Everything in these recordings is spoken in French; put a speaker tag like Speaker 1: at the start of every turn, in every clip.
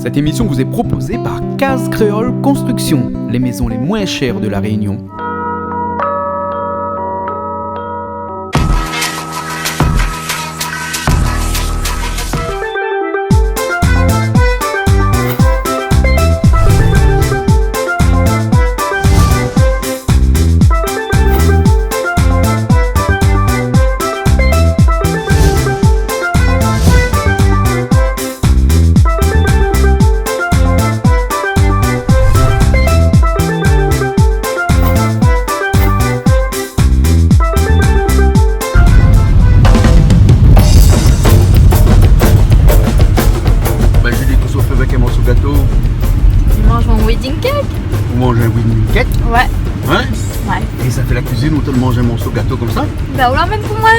Speaker 1: Cette émission vous est proposée par Case Créole Construction, les maisons les moins chères de la Réunion.
Speaker 2: Et ça fait la cuisine où tu manges un morceau de gâteau comme ça?
Speaker 3: Bah on l'emmène pour moi.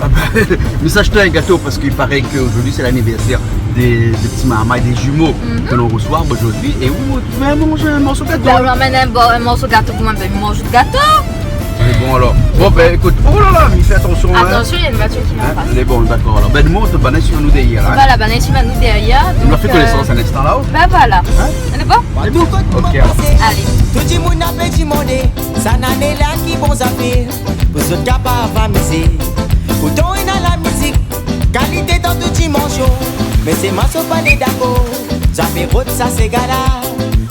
Speaker 2: Ah bah, mais sache-toi un gâteau parce qu'il paraît qu'aujourd'hui c'est l'anniversaire des petits mamans et des jumeaux que l'on reçoit aujourd'hui. Et où tu vas manger un morceau de gâteau?
Speaker 3: Bah on l'emmène un morceau de gâteau pour moi, ben mange de gâteau.
Speaker 2: Mais bon alors, bon ben écoute, oh là là, mais fais attention.
Speaker 3: Attention, il y a une voiture qui m'en passe.
Speaker 2: Elle est bon, d'accord. Alors ben nous on te banait sur nous derrière. Hein?
Speaker 3: Voilà, banais sur nous derrière.
Speaker 2: On a fait connaissance un instant là-haut.
Speaker 3: Bah voilà.
Speaker 2: Hein?
Speaker 3: Elle est bon?
Speaker 2: C'est bon. Ok alors.
Speaker 3: Allez.
Speaker 4: Tout le monde a petit monde, ça n'a là qui vont zapper. Pour ce capable à m'amuser. Autant il a la musique, qualité dans toute dimension. Mais c'est ma sopa pas d'accord. J'avais route, ça c'est gala.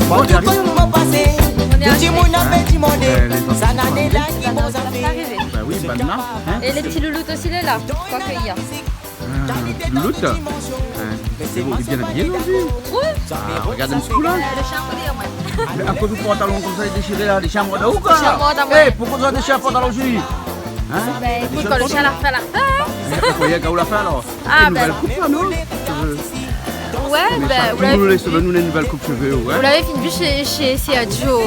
Speaker 4: Quand tout le monde m'a passé. Tout le monde a petit monde, ça n'a là qui vont zapper.
Speaker 2: Bah oui, maintenant. Hein?
Speaker 3: Et les petits louloutes aussi, il est là. Quoi qu'il y a.
Speaker 2: Louloute. C'est bon, il est bien habillé aujourd'hui.
Speaker 3: Ouais.
Speaker 2: Regarde un petit coup là.
Speaker 3: Le chambre moi.
Speaker 2: Mais à cause du pantalon comme ça déchiré là, des chambres d'eau ou quoi?
Speaker 3: Des chambres d'eau, ouais.
Speaker 2: Eh, pourquoi tu as déchiré un pantalon aujourd'hui? Hein?
Speaker 3: Bah écoute, quand le chien l'a refait, l'a refait.
Speaker 2: Vous voyez qu'à où l'a fait alors?
Speaker 3: Ah,
Speaker 2: Une
Speaker 3: ben.
Speaker 2: nouvelle coupe là, non?
Speaker 3: Ouais, bah.
Speaker 2: Nous laissons nous une nouvelle coupe cheveux, ouais.
Speaker 3: Vous l'avez fini chez Sergio.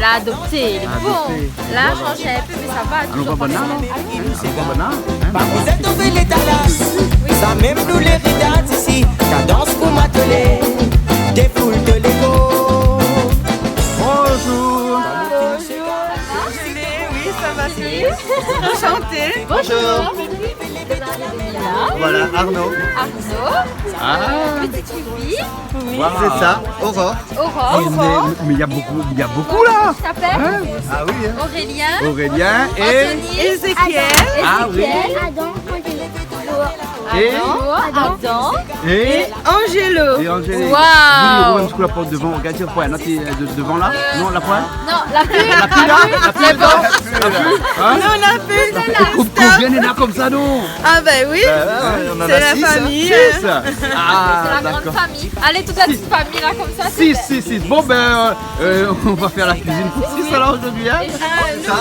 Speaker 3: L'a adopté, il est bon. Là, changé un peu, mais ça va.
Speaker 2: Alors, on va banane,
Speaker 4: Vous êtes tombé les talas, ça même nous les ridates ici. Cadence pour m'atteler, des foules de l'ego.
Speaker 2: Bonjour.
Speaker 5: Oui, ça va bien. Enchanté.
Speaker 3: Bonjour.
Speaker 6: Voilà, Arnaud.
Speaker 2: Ah,
Speaker 3: Petite fille.
Speaker 5: Oui.
Speaker 6: C'est ça, Aurore.
Speaker 3: Aurore.
Speaker 2: mais il y a beaucoup là.
Speaker 3: Tu t'appelles
Speaker 2: Hein?
Speaker 6: Ah oui, hein.
Speaker 3: Aurélien.
Speaker 2: Aurélien et...
Speaker 3: Anthony.
Speaker 5: Ezekiel.
Speaker 2: Ah oui.
Speaker 3: Adam.
Speaker 2: Et
Speaker 5: Angelo.
Speaker 2: Angélique.
Speaker 3: Waouh.
Speaker 2: Julie, la porte devant, regarde sur le point, devant là. Non, la pointe.
Speaker 3: Non, la pluie.
Speaker 2: La pluie là. La pluie
Speaker 3: C'est
Speaker 2: là.
Speaker 3: bon.
Speaker 2: La pluie. Hein?
Speaker 5: Non, on a fait.
Speaker 2: Combien il y en a comme ça, non?
Speaker 5: Ah ben oui.
Speaker 6: On en
Speaker 5: C'est
Speaker 6: a
Speaker 5: la
Speaker 6: 6.
Speaker 5: famille.
Speaker 2: 6.
Speaker 3: C'est
Speaker 2: Ah,
Speaker 3: la grande
Speaker 2: d'accord.
Speaker 3: famille. Allez, toute la petite famille là comme ça.
Speaker 2: 6. Bon ben, on va faire la cuisine pour 6 alors aujourd'hui, hein?
Speaker 5: Non.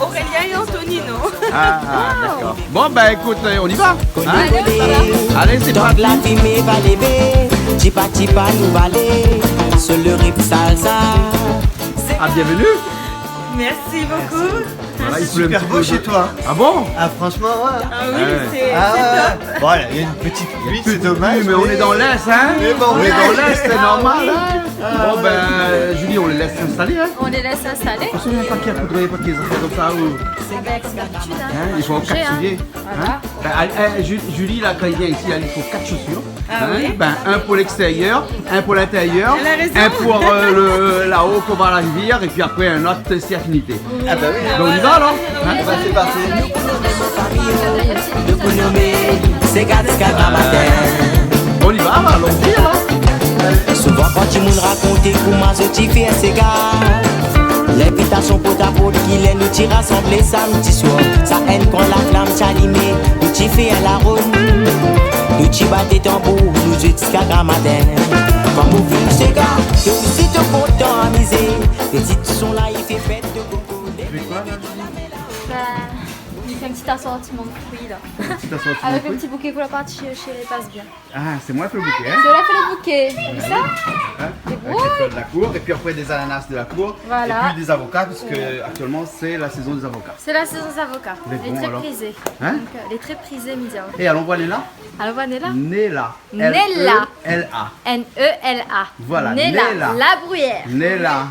Speaker 5: Aurélien et Anthony, non.
Speaker 2: Ah, d'accord. Bon ben écoute, on y va.
Speaker 4: Hein?
Speaker 2: Allez, c'est
Speaker 4: Donc
Speaker 2: parti.
Speaker 4: la fumée va lever, tipa nous va aller. Sur le rip salsa.
Speaker 2: Ah, bienvenue.
Speaker 5: Merci beaucoup.
Speaker 2: Voilà, il pleut un
Speaker 6: Super
Speaker 2: petit
Speaker 6: beau
Speaker 2: peu.
Speaker 6: chez toi.
Speaker 2: Ah bon?
Speaker 6: Ah franchement, ouais.
Speaker 5: Ah oui,
Speaker 2: Ouais.
Speaker 5: c'est
Speaker 6: Ah
Speaker 5: top.
Speaker 6: ouais. Voilà, il y a une petite pluie, c'est dommage.
Speaker 2: Oui, mais on est dans l'Est, hein?
Speaker 6: Mais bon,
Speaker 2: On est
Speaker 6: ouais.
Speaker 2: dans l'Est, c'est normal, hein?
Speaker 6: Ah,
Speaker 2: Bon ben, Julie, on les laisse s'installer, hein?
Speaker 3: On les laisse s'installer.
Speaker 2: Attention, il n'y a pas qu'il faudrait pas qu'ils affaires comme ça ou...
Speaker 3: Avec l'habitude.
Speaker 2: Hein, il faut 4 souliers.
Speaker 3: Voilà.
Speaker 2: Julie, là, quand il vient ici, il faut 4 chaussures.
Speaker 5: Ah oui.
Speaker 2: Ben, un pour l'extérieur, un pour l'intérieur,
Speaker 5: Elle a raison.
Speaker 2: un pour là-haut qu'on va à la rivière, et puis après un autre, c'est affinité.
Speaker 6: Ah bah oui.
Speaker 2: Donc on y va alors? Hein?
Speaker 6: Bah, c'est parti.
Speaker 4: De vous nommer, c'est Gatska matin.
Speaker 2: On y va, allons-y alors.
Speaker 4: Souvent quand tu m'as raconté comment je fais ces gars. L'invitation pour ta peau qu'il est nous t'y rassembler samedi soir. Ça haine quand la flamme s'allumée, nous t'y fais à la ronde. Nous t'y battez tambour, nous t'y jusqu'à matin. Quand vous filmez ces gars, t'es aussi te content à miser. Les titres sont là, il fait fête de coco.
Speaker 3: Il fait un petit assortiment de fruits là.
Speaker 2: Petit assortiment
Speaker 3: Avec
Speaker 2: de
Speaker 3: un
Speaker 2: fruits.
Speaker 3: petit bouquet pour la partie chez les passe bien.
Speaker 2: Ah, c'est moi qui fais le bouquet, hein?
Speaker 3: Je l'ai fait le bouquet. T'as vu ça?
Speaker 2: Hein?
Speaker 3: C'est
Speaker 2: Avec
Speaker 3: beau.
Speaker 2: les fleurs de la cour, et puis après des ananas de la cour,
Speaker 3: Voilà.
Speaker 2: et puis des avocats, puisque actuellement c'est la saison des avocats.
Speaker 3: C'est la saison des avocats.
Speaker 2: Les
Speaker 3: Les
Speaker 2: bons,
Speaker 3: très
Speaker 2: alors.
Speaker 3: prisés.
Speaker 2: Hein?
Speaker 3: Donc, les très prisés médias.
Speaker 2: Et allons voir Léla.
Speaker 3: Alors, Vanilla.
Speaker 2: Néla.
Speaker 3: Néla.
Speaker 2: L-E-L-A.
Speaker 3: N-E-L-A.
Speaker 2: Voilà,
Speaker 3: Néla.
Speaker 2: Néla.
Speaker 3: La bruyère.
Speaker 2: Néla.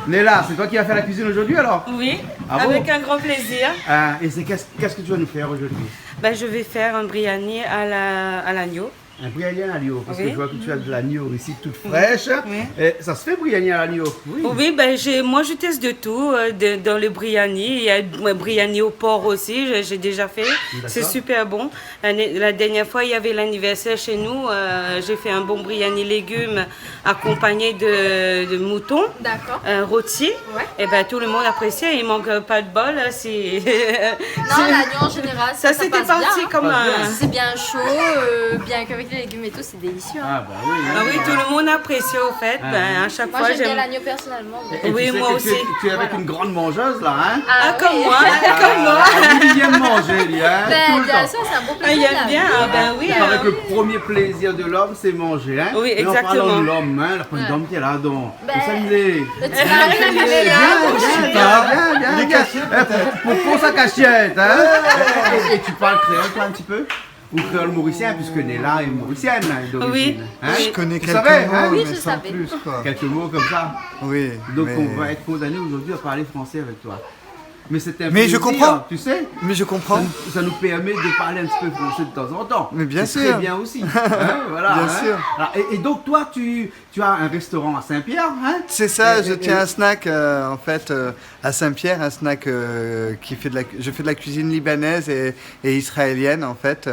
Speaker 2: Néla, c'est toi qui vas faire la cuisine aujourd'hui alors?
Speaker 5: Oui,
Speaker 2: Ah bon?
Speaker 5: avec un grand plaisir.
Speaker 2: Et c'est qu'est-ce que tu vas nous faire aujourd'hui?
Speaker 5: Ben, je vais faire un biryani à l'agneau.
Speaker 2: Un briani à l'agneau, parce que
Speaker 5: Oui.
Speaker 2: je vois que tu as de l'agneau ici toute fraîche.
Speaker 5: Oui.
Speaker 2: Et ça se fait briani à l'agneau? Oui.
Speaker 5: Oui, ben moi je teste de tout dans le briani. Il y a un briani au porc aussi, j'ai déjà fait. C'est super bon. La dernière fois, il y avait l'anniversaire chez nous. J'ai fait un bon briani légumes accompagné de mouton
Speaker 3: D'accord.
Speaker 5: rôti.
Speaker 3: Ouais.
Speaker 5: Et ben tout le monde appréciait. Il manque pas de bol.
Speaker 3: Non, l'agneau en général,
Speaker 5: Ça
Speaker 3: ça
Speaker 5: c'était
Speaker 3: passe
Speaker 5: parti
Speaker 3: bien, hein.
Speaker 5: comme un.
Speaker 3: Si c'est bien chaud, bien qu'avec les légumes et tout, c'est délicieux. Hein.
Speaker 2: Ah bah oui. hein.
Speaker 5: Ah oui, tout le monde apprécie au fait. Ben, à chaque
Speaker 3: Moi,
Speaker 5: fois,
Speaker 3: j'aime bien
Speaker 5: j'aime.
Speaker 3: l'agneau personnellement. mais-
Speaker 2: Et
Speaker 5: Oui,
Speaker 2: tu sais
Speaker 5: moi
Speaker 2: que
Speaker 5: aussi.
Speaker 2: Tu es avec
Speaker 3: Voilà.
Speaker 2: une grande mangeuse là, hein?
Speaker 5: Ah, comme
Speaker 3: oui.
Speaker 5: moi, comme moi.
Speaker 2: Il vient de manger, lui, hein?
Speaker 3: Ben,
Speaker 2: Tout le
Speaker 3: bien
Speaker 2: temps.
Speaker 3: sûr, c'est un bon
Speaker 5: Ah,
Speaker 3: plaisir.
Speaker 5: il aime bien, ah, ben oui.
Speaker 2: C'est vrai que le premier plaisir de l'homme, c'est manger, hein?
Speaker 5: Oui,
Speaker 2: Et en parlant
Speaker 5: exactement.
Speaker 2: de l'homme, hein, la première dame qui est là, donc.
Speaker 3: Ben,
Speaker 2: Vous saluez.
Speaker 3: Le petit mari, il est là.
Speaker 2: Pour sa cachette, hein? Et tu parles créole, toi, un petit peu? Ou créole mauricien, puisque Néla est mauricienne, hein, d'origine.
Speaker 5: Oui,
Speaker 2: Hein?
Speaker 5: oui.
Speaker 6: Je connais
Speaker 2: Vous
Speaker 6: quelques
Speaker 2: savez,
Speaker 6: mots,
Speaker 2: hein?
Speaker 3: Oui,
Speaker 6: mais
Speaker 3: je
Speaker 6: sans
Speaker 3: savais.
Speaker 6: plus, quoi.
Speaker 2: Quelques mots comme ça.
Speaker 6: Oui.
Speaker 2: Donc
Speaker 6: mais...
Speaker 2: on va être condamné aujourd'hui à parler français avec toi. Mais c'était un
Speaker 6: Mais je
Speaker 2: plaisir,
Speaker 6: comprends.
Speaker 2: tu sais?
Speaker 6: Mais je comprends.
Speaker 2: Ça nous permet de parler un petit peu français de temps en temps.
Speaker 6: Mais bien
Speaker 2: C'est
Speaker 6: sûr.
Speaker 2: très bien aussi. Hein, voilà,
Speaker 6: Bien
Speaker 2: hein.
Speaker 6: sûr.
Speaker 2: Alors, et donc toi, tu as un restaurant à Saint-Pierre, hein?
Speaker 6: C'est ça,
Speaker 2: Et-
Speaker 6: je
Speaker 2: et-
Speaker 6: tiens un snack en fait à Saint-Pierre, un snack qui fait je fais de la cuisine libanaise et israélienne en fait.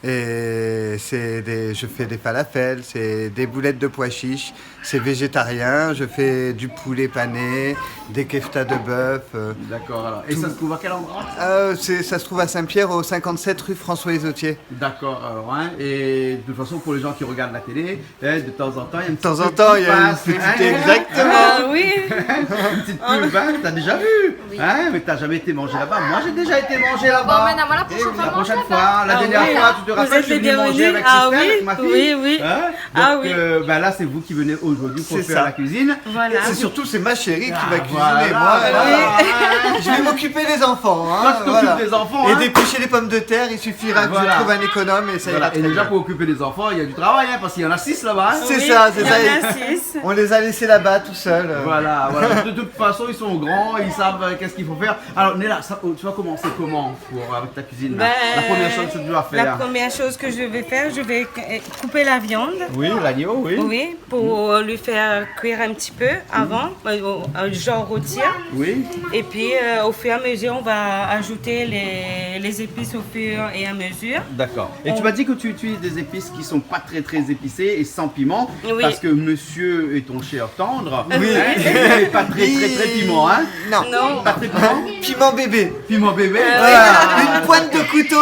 Speaker 6: Et je fais des falafels, c'est des boulettes de pois chiches, c'est végétarien, je fais du poulet pané, des keftas de bœuf.
Speaker 2: D'accord, alors. Et ça se trouve à quel endroit?
Speaker 6: Ça se trouve à Saint-Pierre au 57 rue François Isotier.
Speaker 2: D'accord, alors, hein, et de toute façon, pour les gens qui regardent la télé, hein, de temps en temps, il y a une
Speaker 6: De temps en temps, il y a une petite exactement.
Speaker 5: Ah oui.
Speaker 2: une petite pub, hein, t'as déjà vu, hein, mais t'as jamais été mangé là-bas. Moi, j'ai déjà été mangé là-bas.
Speaker 3: Bon, maintenant, voilà, la
Speaker 2: Et
Speaker 3: prochaine fois,
Speaker 2: la prochaine
Speaker 3: mange
Speaker 2: fois,
Speaker 3: là-bas.
Speaker 2: la
Speaker 5: Ah
Speaker 2: dernière
Speaker 5: oui.
Speaker 2: fois, tu te
Speaker 5: Vous
Speaker 2: rappelles,
Speaker 5: êtes
Speaker 2: je suis
Speaker 5: les
Speaker 2: venu manger
Speaker 5: bienvenus.
Speaker 2: avec
Speaker 5: Ah
Speaker 2: Sistère,
Speaker 5: oui,
Speaker 2: avec ma fille.
Speaker 5: oui, oui.
Speaker 2: Hein.
Speaker 5: Ah
Speaker 2: Donc,
Speaker 5: oui.
Speaker 2: ben là, c'est vous qui venez aujourd'hui pour
Speaker 6: C'est
Speaker 2: faire
Speaker 6: ça.
Speaker 2: la cuisine.
Speaker 5: Voilà.
Speaker 6: C'est surtout c'est ma chérie qui
Speaker 2: Ah,
Speaker 6: va cuisiner.
Speaker 2: voilà,
Speaker 6: Moi,
Speaker 2: voilà.
Speaker 6: je vais m'occuper des enfants. Hein,
Speaker 2: Toi, tu t'occupes des enfants,
Speaker 6: Et
Speaker 2: hein.
Speaker 6: d'éplucher les pommes de terre, il suffira que
Speaker 2: Voilà.
Speaker 6: je trouve un économe et ça ira
Speaker 2: Voilà.
Speaker 6: très
Speaker 2: Et déjà,
Speaker 6: bien.
Speaker 2: pour occuper des enfants, il y a du travail, hein, parce qu'il y en a 6 là-bas. hein.
Speaker 6: C'est
Speaker 5: Oui,
Speaker 6: ça, c'est
Speaker 5: il y
Speaker 6: ça.
Speaker 5: en a 6.
Speaker 6: On les a laissés là-bas tout seuls.
Speaker 2: Voilà, voilà. De toute façon, ils sont grands, ils savent qu'est-ce qu'il faut faire. Alors, Néla, tu vas commencer comment avec ta cuisine là? La première chose que tu dois
Speaker 5: La
Speaker 2: faire.
Speaker 5: première chose que je vais faire, je vais couper la viande.
Speaker 2: Oui, l'agneau, oui.
Speaker 5: Oui, pour lui faire cuire un petit peu avant, genre rôtir.
Speaker 2: Oui.
Speaker 5: Et puis au fur et à mesure, on va ajouter les épices au fur et à mesure.
Speaker 2: D'accord. Et tu m'as dit que tu utilises des épices qui sont pas très très épicées et sans piment,
Speaker 5: Oui.
Speaker 2: parce que monsieur est ton cher tendre.
Speaker 6: Oui.
Speaker 2: Hein, il n'est pas très piment, hein?
Speaker 6: Non.
Speaker 5: Non,
Speaker 2: Pas très piment.
Speaker 6: Piment bébé.
Speaker 2: Piment bébé.
Speaker 6: Une pointe de couteau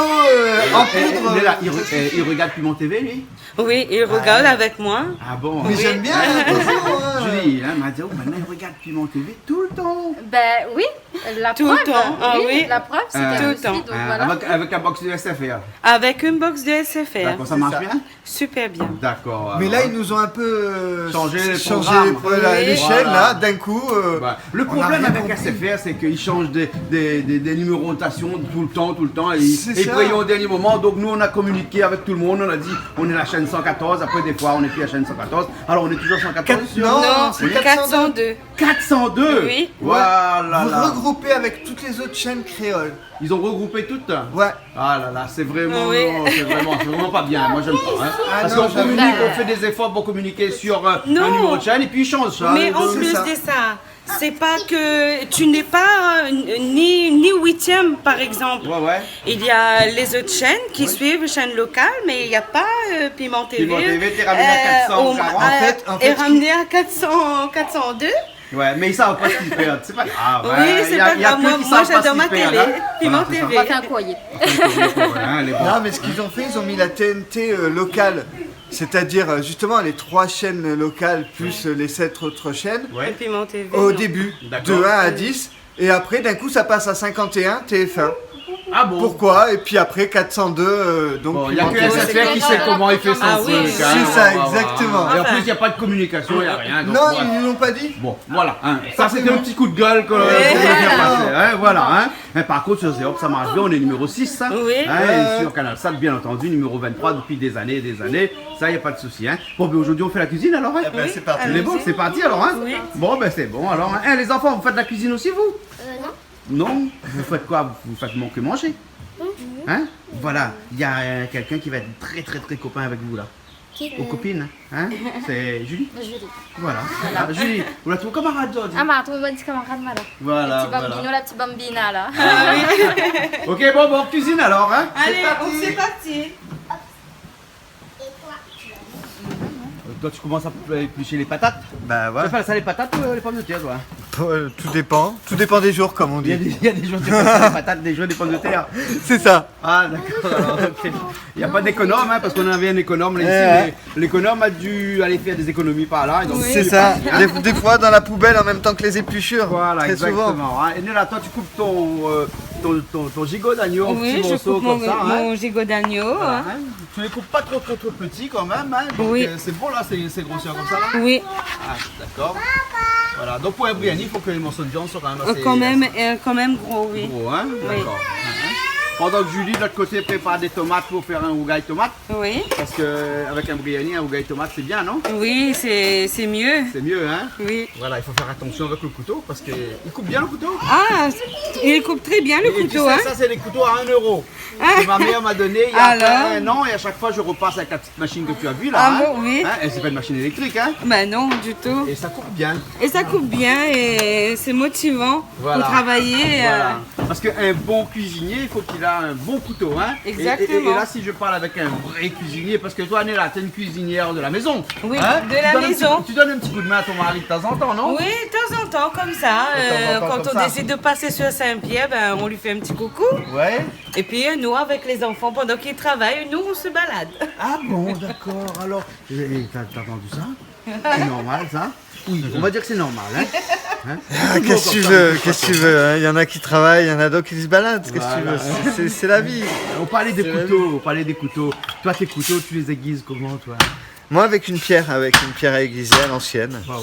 Speaker 6: en poudre.
Speaker 2: Néla, il regarde Piment TV, lui?
Speaker 5: oui, il regarde avec moi.
Speaker 2: Ah bon?
Speaker 6: Mais j'aime bien, attention.
Speaker 2: Julie, hein, m'a dit, oh, maintenant il regarde Piment TV tout le temps.
Speaker 3: Ben oui, la
Speaker 5: Tout
Speaker 3: preuve.
Speaker 5: le temps, ah oui.
Speaker 3: La preuve, c'était
Speaker 5: Tout le
Speaker 3: aussi,
Speaker 5: temps.
Speaker 3: donc
Speaker 2: Hein,
Speaker 3: voilà.
Speaker 2: avec un box de SFR.
Speaker 5: Avec une box de SFR.
Speaker 2: D'accord, ça marche
Speaker 6: ça.
Speaker 2: bien?
Speaker 5: Super bien.
Speaker 2: D'accord.
Speaker 6: Mais
Speaker 2: alors.
Speaker 6: là, ils nous ont un peu
Speaker 2: Changé les programmes.
Speaker 6: les
Speaker 5: Oui.
Speaker 6: chaînes
Speaker 2: Voilà.
Speaker 6: là, d'un coup.
Speaker 2: Ouais. Le
Speaker 6: on a
Speaker 2: problème
Speaker 6: rien
Speaker 2: avec
Speaker 6: compris.
Speaker 2: SFR, c'est qu'ils changent des numérotations tout le temps. Et
Speaker 6: C'est
Speaker 2: ils
Speaker 6: ça.
Speaker 2: prennent au dernier moment. Donc nous, on a communiqué avec tout le monde. On a dit, on est la chaîne 114. Après, des fois, on n'est plus la chaîne 114. Alors, on est toujours 114 sur
Speaker 6: Non,
Speaker 5: Non,
Speaker 6: c'est
Speaker 5: 402.
Speaker 2: 402.
Speaker 5: Oui.
Speaker 2: Voilà.
Speaker 6: Vous
Speaker 2: là.
Speaker 6: regroupez avec toutes les autres chaînes créoles.
Speaker 2: Ils ont regroupé toutes.
Speaker 6: Ouais.
Speaker 2: Ah là là, c'est vraiment,
Speaker 5: Oui.
Speaker 2: non, c'est vraiment pas bien. Moi, j'aime pas. Hein.
Speaker 6: Ah
Speaker 2: Parce
Speaker 6: non,
Speaker 2: qu'on
Speaker 6: j'aime
Speaker 2: communique,
Speaker 3: pas.
Speaker 2: on fait des efforts pour communiquer sur un
Speaker 5: Non.
Speaker 2: numéro de chaîne et puis ils changent ça.
Speaker 5: Mais en
Speaker 6: c'est
Speaker 5: plus
Speaker 6: ça.
Speaker 5: de ça, c'est pas que tu n'es pas ni huitième par exemple.
Speaker 2: Ouais.
Speaker 5: Il y a les autres chaînes qui suivent, chaînes locales, mais il n'y a pas Piment TV.
Speaker 2: Piment TV, t'es ramené à 440.
Speaker 6: En fait,
Speaker 5: est ramené à 402.
Speaker 2: Ouais, mais ils savent pas ce qu'ils perdent, c'est pas grave.
Speaker 5: Oui,
Speaker 2: hein.
Speaker 5: c'est
Speaker 2: Y a-
Speaker 5: pas
Speaker 2: y a
Speaker 5: grave.
Speaker 2: que
Speaker 5: Moi,
Speaker 2: qui
Speaker 5: moi,
Speaker 2: savent pas
Speaker 5: j'adore
Speaker 2: ce
Speaker 5: ma
Speaker 2: qu'ils perdent,
Speaker 5: télé.
Speaker 2: hein.
Speaker 5: Piment
Speaker 2: Voilà, c'est
Speaker 5: TV.
Speaker 3: Pas qu'un courrier.
Speaker 2: Hein, les bons.
Speaker 6: Non, mais ce qu'ils ont fait, ils ont mis la TNT locale. C'est-à-dire justement les 3 chaînes locales plus les 7 autres chaînes
Speaker 2: Ouais.
Speaker 5: Piment TV.
Speaker 6: au
Speaker 5: non.
Speaker 6: début,
Speaker 2: D'accord.
Speaker 6: de 1 à 10. Et après, d'un coup, ça passe à 51 TF1.
Speaker 2: Ah bon?
Speaker 6: Pourquoi? Et puis après 402, donc
Speaker 2: Bon, il n'y a que
Speaker 6: Piment TV.
Speaker 2: SFR qui sait comment il fait son
Speaker 5: Ah oui,
Speaker 2: truc.
Speaker 5: c'est
Speaker 2: hein.
Speaker 6: ça,
Speaker 2: Voilà.
Speaker 6: exactement.
Speaker 2: Et en plus, il n'y a pas de communication, il n'y a rien. donc
Speaker 6: Non,
Speaker 2: voilà.
Speaker 6: ils ne l'ont pas dit.
Speaker 2: Bon, voilà. Hein. Ça, c'était un petit coup de gueule qu'on voulait faire passer. Hein. Voilà. Hein. Mais par contre, sur Zéop, ça marche bien. On est numéro 6. Hein.
Speaker 5: Oui.
Speaker 2: Hein, et sur Canal 7, bien entendu, numéro 23 depuis des années et des années. Ça, il n'y a pas de souci. Hein. Bon, ben aujourd'hui, on fait la cuisine alors. Hein.
Speaker 6: Eh ben, c'est parti.
Speaker 2: On est bon, c'est parti alors. Hein.
Speaker 5: Oui.
Speaker 2: Bon, ben c'est bon alors. Hein. Les enfants, vous faites de la cuisine aussi, vous? Non. Vous faites quoi? Vous faites que manger? Hein? Voilà, il y a quelqu'un qui va être très très très copain avec vous là. Aux copines, hein? C'est Julie?
Speaker 3: Julie.
Speaker 2: Voilà. Ah, Julie, vous la trouvez camarade aujourd'hui?
Speaker 3: Ah, ma tu me dis camarade, là.
Speaker 2: Voilà,
Speaker 3: Le petit bambino, la petite bambina, là.
Speaker 2: Ok, bon, cuisine alors, hein?
Speaker 5: Allez, c'est parti.
Speaker 2: Toi, tu commences à éplucher les patates.
Speaker 6: Bah
Speaker 2: Tu
Speaker 6: ouais.
Speaker 2: vas faire ça les patates ou les pommes de terre, toi?
Speaker 6: Tout dépend des jours comme on
Speaker 2: Il y a
Speaker 6: dit.
Speaker 2: des jours qui font ça, les patates, des jours des pommes de terre.
Speaker 6: C'est ça.
Speaker 2: Ah, d'accord, alors, ok. Il n'y a pas d'économe, hein, parce qu'on avait un économe là ici, mais l'économe a dû aller faire des économies par là. Et donc,
Speaker 6: C'est ça. Des fois dans la poubelle en même temps que les épluchures.
Speaker 2: Voilà,
Speaker 6: Très
Speaker 2: exactement.
Speaker 6: souvent.
Speaker 2: Hein. Et Néla, toi, tu coupes ton gigot d'agneau en
Speaker 5: Oui,
Speaker 2: petits
Speaker 5: je
Speaker 2: morceaux
Speaker 5: coupe
Speaker 2: comme ça. Hein.
Speaker 5: mon gigot d'agneau.
Speaker 2: Voilà,
Speaker 5: Hein.
Speaker 2: hein. Tu les coupes pas trop petits quand même, hein. Donc,
Speaker 5: Oui.
Speaker 2: c'est bon là, c'est grossier comme ça là.
Speaker 5: Oui,
Speaker 2: Ah, d'accord. Voilà, donc pour un biryani, il faut que les morceaux de viande soient quand même assez
Speaker 5: quand même gros, oui.
Speaker 2: gros, hein. D'accord. Hein. Pendant que Julie, de l'autre côté, prépare des tomates pour faire un ougaï tomate.
Speaker 5: Oui,
Speaker 2: Parce que avec un biryani, un ougaï tomate, c'est bien, non?
Speaker 5: oui, c'est mieux.
Speaker 2: C'est mieux, hein?
Speaker 5: Oui.
Speaker 2: Voilà, il faut faire attention avec le couteau parce qu'il coupe bien le couteau.
Speaker 5: Ah, il coupe très bien le
Speaker 2: Et tu
Speaker 5: couteau,
Speaker 2: sais,
Speaker 5: hein.
Speaker 2: ça, c'est des couteaux à 1 euro.
Speaker 5: Ah.
Speaker 2: Que ma mère m'a donné il y a
Speaker 5: Alors
Speaker 2: un an et à chaque fois, je repasse avec la petite machine que tu as vue là.
Speaker 5: Ah
Speaker 2: hein.
Speaker 5: bon, oui.
Speaker 2: Hein, et c'est pas une machine électrique, hein?
Speaker 5: Ben non, du tout.
Speaker 2: Et ça coupe bien.
Speaker 5: Et ça coupe bien et c'est motivant
Speaker 2: Voilà.
Speaker 5: pour travailler.
Speaker 2: Voilà. Parce qu'un bon cuisinier, il faut qu'il ait un bon couteau, hein?
Speaker 5: Exactement.
Speaker 2: Et là, si je parle avec un vrai cuisinier, parce que toi, Néla, t'es une cuisinière de la maison.
Speaker 5: Oui,
Speaker 2: hein?
Speaker 5: de la
Speaker 2: Tu donnes un
Speaker 5: maison.
Speaker 2: tu donnes un petit coup de main à ton mari de temps en temps, non?
Speaker 5: Oui, de temps en temps, comme ça.
Speaker 2: De temps en temps,
Speaker 5: Quand
Speaker 2: comme
Speaker 5: on
Speaker 2: ça.
Speaker 5: décide de passer sur Saint-Pierre, ben, on lui fait un petit coucou.
Speaker 2: Ouais.
Speaker 5: Et puis nous, avec les enfants, pendant qu'ils travaillent, nous, on se balade.
Speaker 2: Ah bon, d'accord. Alors, t'as entendu ça? C'est normal, ça? Oui, on va dire que c'est normal, hein? Hein?
Speaker 6: Ah, qu'est-ce que tu veux? Qu'est-ce que tu veux? Hein? Il y en a qui travaillent, il y en a d'autres qui se baladent. Qu'est-ce que tu
Speaker 2: Voilà.
Speaker 6: veux? C'est la vie.
Speaker 2: On parlait des couteaux, Toi, tes couteaux, tu les aiguises comment, toi?
Speaker 6: Moi avec une pierre à aiguiser à l'ancienne.
Speaker 2: Ouais,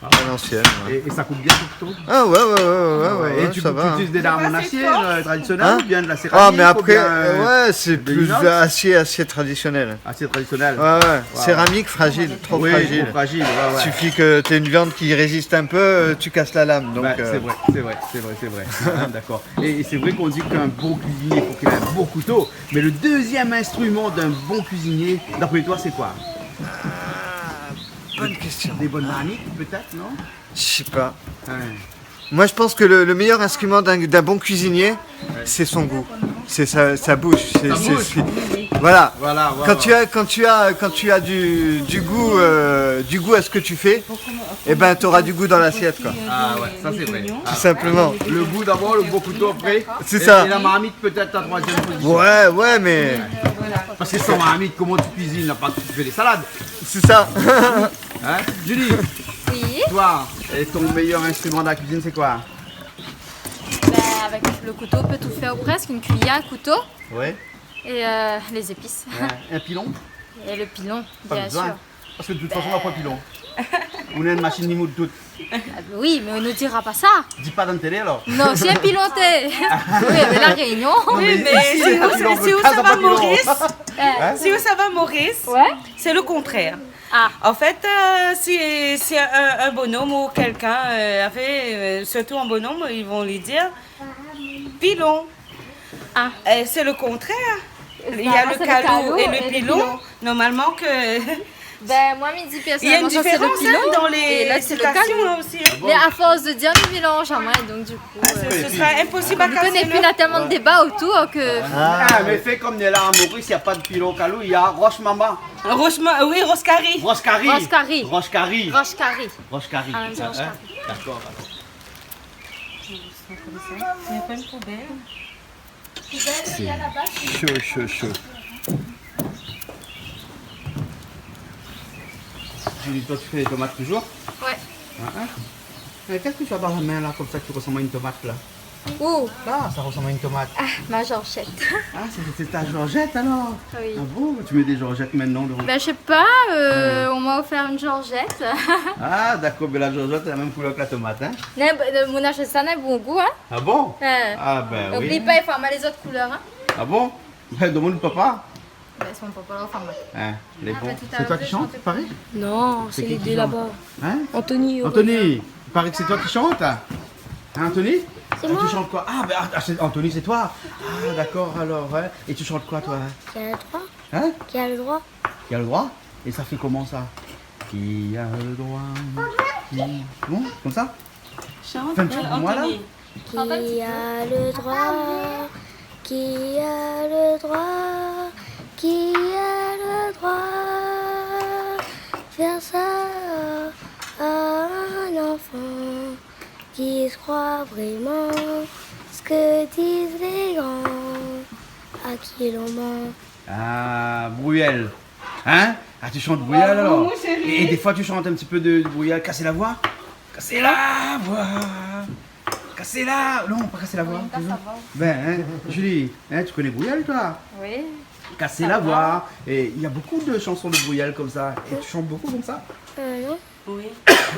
Speaker 6: À l'ancienne. Ouais.
Speaker 2: Et ça coupe bien ton couteau?
Speaker 6: Ah ouais,
Speaker 2: Et tu
Speaker 6: ça va.
Speaker 2: utilises des lames en acier traditionnelles
Speaker 6: Hein?
Speaker 2: ou bien de la céramique?
Speaker 6: Ah mais après,
Speaker 2: ou bien,
Speaker 6: ouais, c'est
Speaker 2: de
Speaker 6: plus
Speaker 2: l'inox?
Speaker 6: acier traditionnel.
Speaker 2: Acier traditionnel.
Speaker 6: Ouais. Céramique fragile, trop
Speaker 2: Oui,
Speaker 6: fragile.
Speaker 2: trop fragile.
Speaker 6: Il suffit que tu aies une viande qui résiste un peu, tu casses la lame. Donc,
Speaker 2: Ouais, c'est vrai. Ah, d'accord. Et c'est vrai qu'on dit qu'un bon cuisinier, il faut qu'il ait un bon couteau. Mais le deuxième instrument d'un bon cuisinier, d'après toi, c'est quoi?
Speaker 6: bonne question.
Speaker 2: Des bonnes marmites, peut-être, non?
Speaker 6: Je sais pas.
Speaker 2: Ouais.
Speaker 6: Moi, je pense que le meilleur instrument d'un bon cuisinier, c'est son goût. C'est sa bouche. Voilà.
Speaker 2: Voilà.
Speaker 6: Quand tu as du goût à ce que tu fais, eh ben, tu auras du goût dans l'assiette, quoi.
Speaker 2: Ah ouais, ça c'est vrai.
Speaker 6: Tout simplement.
Speaker 2: Le goût d'abord, le bon couteau après.
Speaker 6: C'est
Speaker 2: Et-
Speaker 6: ça.
Speaker 2: Et la marmite peut-être en troisième position.
Speaker 6: Ouais, mais
Speaker 2: Parce que sans marmite, comment tu cuisines là? Pas que tu fais des salades.
Speaker 6: c'est ça.
Speaker 2: Hein? Julie,
Speaker 3: Oui.
Speaker 2: toi, et ton meilleur instrument de la cuisine, c'est quoi?
Speaker 3: Ben, avec le couteau, on peut tout faire ou presque. Une cuillère, un couteau
Speaker 2: Ouais.
Speaker 3: et les épices.
Speaker 2: Un pilon?
Speaker 3: Et le pilon,
Speaker 2: Pas
Speaker 3: bien
Speaker 2: besoin.
Speaker 3: sûr.
Speaker 2: Parce que de toute façon, on n'a pas de pilon. On a une machine ni de toute.
Speaker 3: Ah, ben oui, mais on ne dira pas ça.
Speaker 2: Dis pas dans la télé alors.
Speaker 3: Non, c'est un piloté. Oui, mais la réunion.
Speaker 5: Oui, mais
Speaker 2: ici,
Speaker 5: c'est
Speaker 2: un pilon,
Speaker 5: où
Speaker 2: le cas,
Speaker 5: ça
Speaker 2: pas
Speaker 5: va,
Speaker 2: de pilon.
Speaker 5: Maurice?
Speaker 3: Euh,
Speaker 5: C'est où ça va, Maurice?
Speaker 3: ouais.
Speaker 5: C'est le contraire.
Speaker 3: Ah.
Speaker 5: En fait, si un bonhomme ou quelqu'un surtout un bonhomme, ils vont lui dire pilon.
Speaker 3: Ah.
Speaker 5: C'est le contraire. Il y
Speaker 3: Bah,
Speaker 5: a
Speaker 3: moi,
Speaker 5: le
Speaker 3: c'est
Speaker 5: calot et
Speaker 3: le
Speaker 5: le
Speaker 3: pilon.
Speaker 5: pilon. Normalement que
Speaker 3: Ben, moi, me dit
Speaker 5: il y a
Speaker 3: personnellement,
Speaker 5: une
Speaker 3: ça, c'est le
Speaker 5: différence
Speaker 3: pilon.
Speaker 5: hein, dans
Speaker 3: et
Speaker 5: les
Speaker 3: là, c'est le
Speaker 5: citations
Speaker 3: calot.
Speaker 5: là aussi. hein.
Speaker 3: Mais à force de dire, nous mélangeons, donc du coup.
Speaker 5: Ce sera impossible à
Speaker 3: Vous connaissez
Speaker 5: casser
Speaker 3: plus, il y a tellement de débats autour que.
Speaker 2: Ah, mais fais comme Néla à Maurice, il n'y a pas de pilon calou, il y a roche mama.
Speaker 5: Oui, Roscari.
Speaker 2: Roche carré.
Speaker 3: Roche-carré.
Speaker 2: Roche carré.
Speaker 3: Roche carré.
Speaker 2: Roche carré.
Speaker 3: Ah, c'est roche carré.
Speaker 2: D'accord.
Speaker 5: Il n'y a pas de problème.
Speaker 6: Chaud.
Speaker 2: Julie, toi tu fais les tomates toujours?
Speaker 3: Ouais.
Speaker 2: Qu'est-ce que tu as dans la main là, comme ça qui ressemble à une tomate là?
Speaker 3: Ouh,
Speaker 2: Là, ça ressemble à une tomate.
Speaker 3: ma Georgette.
Speaker 2: Ah, c'est ta Georgette alors?
Speaker 3: Oui.
Speaker 2: Ah bon? Tu mets des Georgettes maintenant donc.
Speaker 3: Ben, je sais pas, on m'a offert une Georgette.
Speaker 2: Ah, d'accord, mais la Georgette est la même couleur que la tomate, hein?
Speaker 3: Mon achat, ça n'a bon goût, hein.
Speaker 2: Ah bon?
Speaker 3: Euh,
Speaker 2: Ah ben
Speaker 3: Oublie
Speaker 2: oui.
Speaker 3: pas, il faut avoir les autres couleurs, hein.
Speaker 2: Ah bon? Ben, demande au papa.
Speaker 3: Ben, c'est mon papa, là, enfin, moi.
Speaker 2: Hein, il est
Speaker 3: Ah,
Speaker 2: bon.
Speaker 3: ben, tout à
Speaker 2: C'est toi
Speaker 3: l'heure,
Speaker 2: qui chantes,
Speaker 3: je
Speaker 2: pareil?
Speaker 7: Non, c'est
Speaker 2: qui
Speaker 7: les
Speaker 2: qui
Speaker 7: deux
Speaker 2: chante
Speaker 7: là-bas.
Speaker 2: Hein?
Speaker 7: Anthony.
Speaker 2: Anthony, il paraît que c'est toi qui chantes? Hein, Anthony?
Speaker 7: C'est
Speaker 2: Tu
Speaker 7: moi.
Speaker 2: chantes quoi? Ah, ben, Anthony, c'est toi. Ah, d'accord, alors. Ouais. Et tu chantes quoi, toi?
Speaker 7: Qui a le droit?
Speaker 2: Hein?
Speaker 7: Qui a le droit?
Speaker 2: Qui a le droit? Et ça fait comment ça? Qui a le droit? Bon, comme ça?
Speaker 5: Chante,
Speaker 2: Fais un petit peu pour moi, là.
Speaker 5: Anthony.
Speaker 7: Qui a le droit? Qui a le droit? Qui a le droit? Faire ça à un enfant qui se croit vraiment ce que disent les grands, à qui l'on ment.
Speaker 2: Ah, Bruyel. Hein? Ah, tu chantes Bruyel alors?
Speaker 5: mon chéri.
Speaker 2: Et des fois, tu chantes un petit peu de Bruyel. Casser la voix? Casser la voix! Casser la... Non, pas casser la voix. Ben, hein, Julie, hein, tu connais Bruyel, toi?
Speaker 3: Oui.
Speaker 2: Casser la voix. Et il y a beaucoup de chansons de Bruyel comme ça. Et tu chantes beaucoup comme ça?
Speaker 7: Non?
Speaker 5: Oui,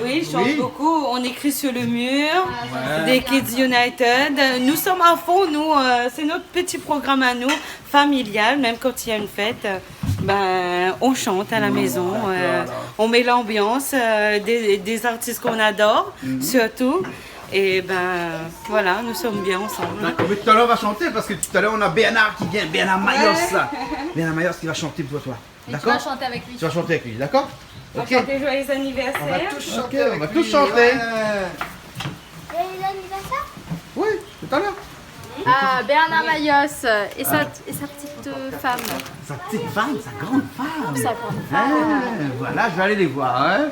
Speaker 5: oui, je chante
Speaker 2: Oui.
Speaker 5: beaucoup. On écrit sur le mur des Kids United. Nous sommes à fond, nous. C'est notre petit programme à nous, familial. Même quand il y a une fête, ben, on chante à la maison. On met l'ambiance, des artistes qu'on adore, surtout. Et ben, voilà, nous sommes bien ensemble.
Speaker 2: D'accord, mais tout à l'heure on va chanter parce que tout à l'heure on a Bernard qui vient, Bernard Mayos. Bernard Mayos qui va chanter pour toi.
Speaker 3: Et tu
Speaker 2: D'accord?
Speaker 3: vas chanter avec lui.
Speaker 2: Tu vas chanter avec lui, d'accord?
Speaker 5: On va
Speaker 2: Ok.
Speaker 5: chanter joyeux anniversaire.
Speaker 2: Ok, on va tous chanter.
Speaker 7: Et l'anniversaire?
Speaker 2: Oui, tout à l'heure.
Speaker 3: Ah, Bernard Mayos et sa petite femme.
Speaker 2: Sa petite femme, sa grande femme.
Speaker 3: Sa grande
Speaker 2: Ah, voilà, je vais aller les voir. Hein.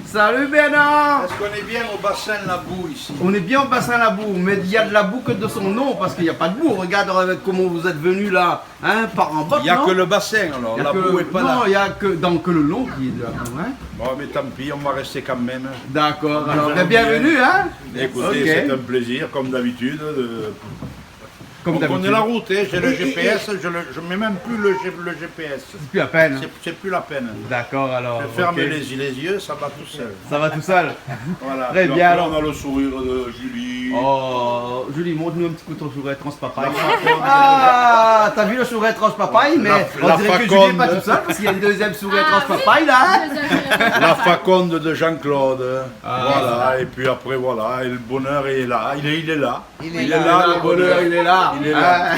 Speaker 2: Salut Bernard.
Speaker 8: Est-ce qu'on est bien au bassin de la boue ici?
Speaker 2: On est bien au bassin à la boue, mais il y a de la boue que de son nom parce qu'il n'y a pas de boue. Regarde comment vous êtes venus là, hein, par en bas.
Speaker 8: Il n'y a que le bassin alors,
Speaker 2: Il y a
Speaker 8: la
Speaker 2: que-
Speaker 8: boue est pas
Speaker 2: non,
Speaker 8: là.
Speaker 2: il n'y a que, que le long qui est de la boue. Hein.
Speaker 8: Bon mais tant pis, on va rester quand même.
Speaker 2: D'accord, alors
Speaker 8: allons
Speaker 2: bienvenue. Hein.
Speaker 8: Écoutez,
Speaker 2: Ok.
Speaker 8: c'est un plaisir comme d'habitude.
Speaker 2: Comme
Speaker 8: On connaît
Speaker 2: d'habitude.
Speaker 8: la route, hein, j'ai le GPS, je mets même plus le GPS.
Speaker 2: C'est plus à peine.
Speaker 8: C'est plus la peine.
Speaker 2: D'accord, alors.
Speaker 8: Je ferme
Speaker 2: ok.
Speaker 8: les yeux, ça va tout seul.
Speaker 2: Ça va tout seul.
Speaker 8: Voilà.
Speaker 2: Très
Speaker 8: Puis
Speaker 2: bien,
Speaker 8: après,
Speaker 2: alors.
Speaker 8: on a le sourire de Julie.
Speaker 2: Oh, Julie, montre-nous un petit peu ton sourire transpapaye. Ah, t'as vu le sourire transpapaye, mais
Speaker 8: La
Speaker 2: on dirait que Julie
Speaker 8: faconde.
Speaker 2: n'est pas toute seule parce qu'il y a une deuxième sourire
Speaker 3: Ah,
Speaker 2: transpapaye là. Hein.
Speaker 8: La faconde de Jean-Claude.
Speaker 2: Ah.
Speaker 8: Voilà, et puis après voilà, et le bonheur est là. Il est là. Il est
Speaker 2: Le bonheur, il est là.
Speaker 8: Il est là.
Speaker 2: Hein.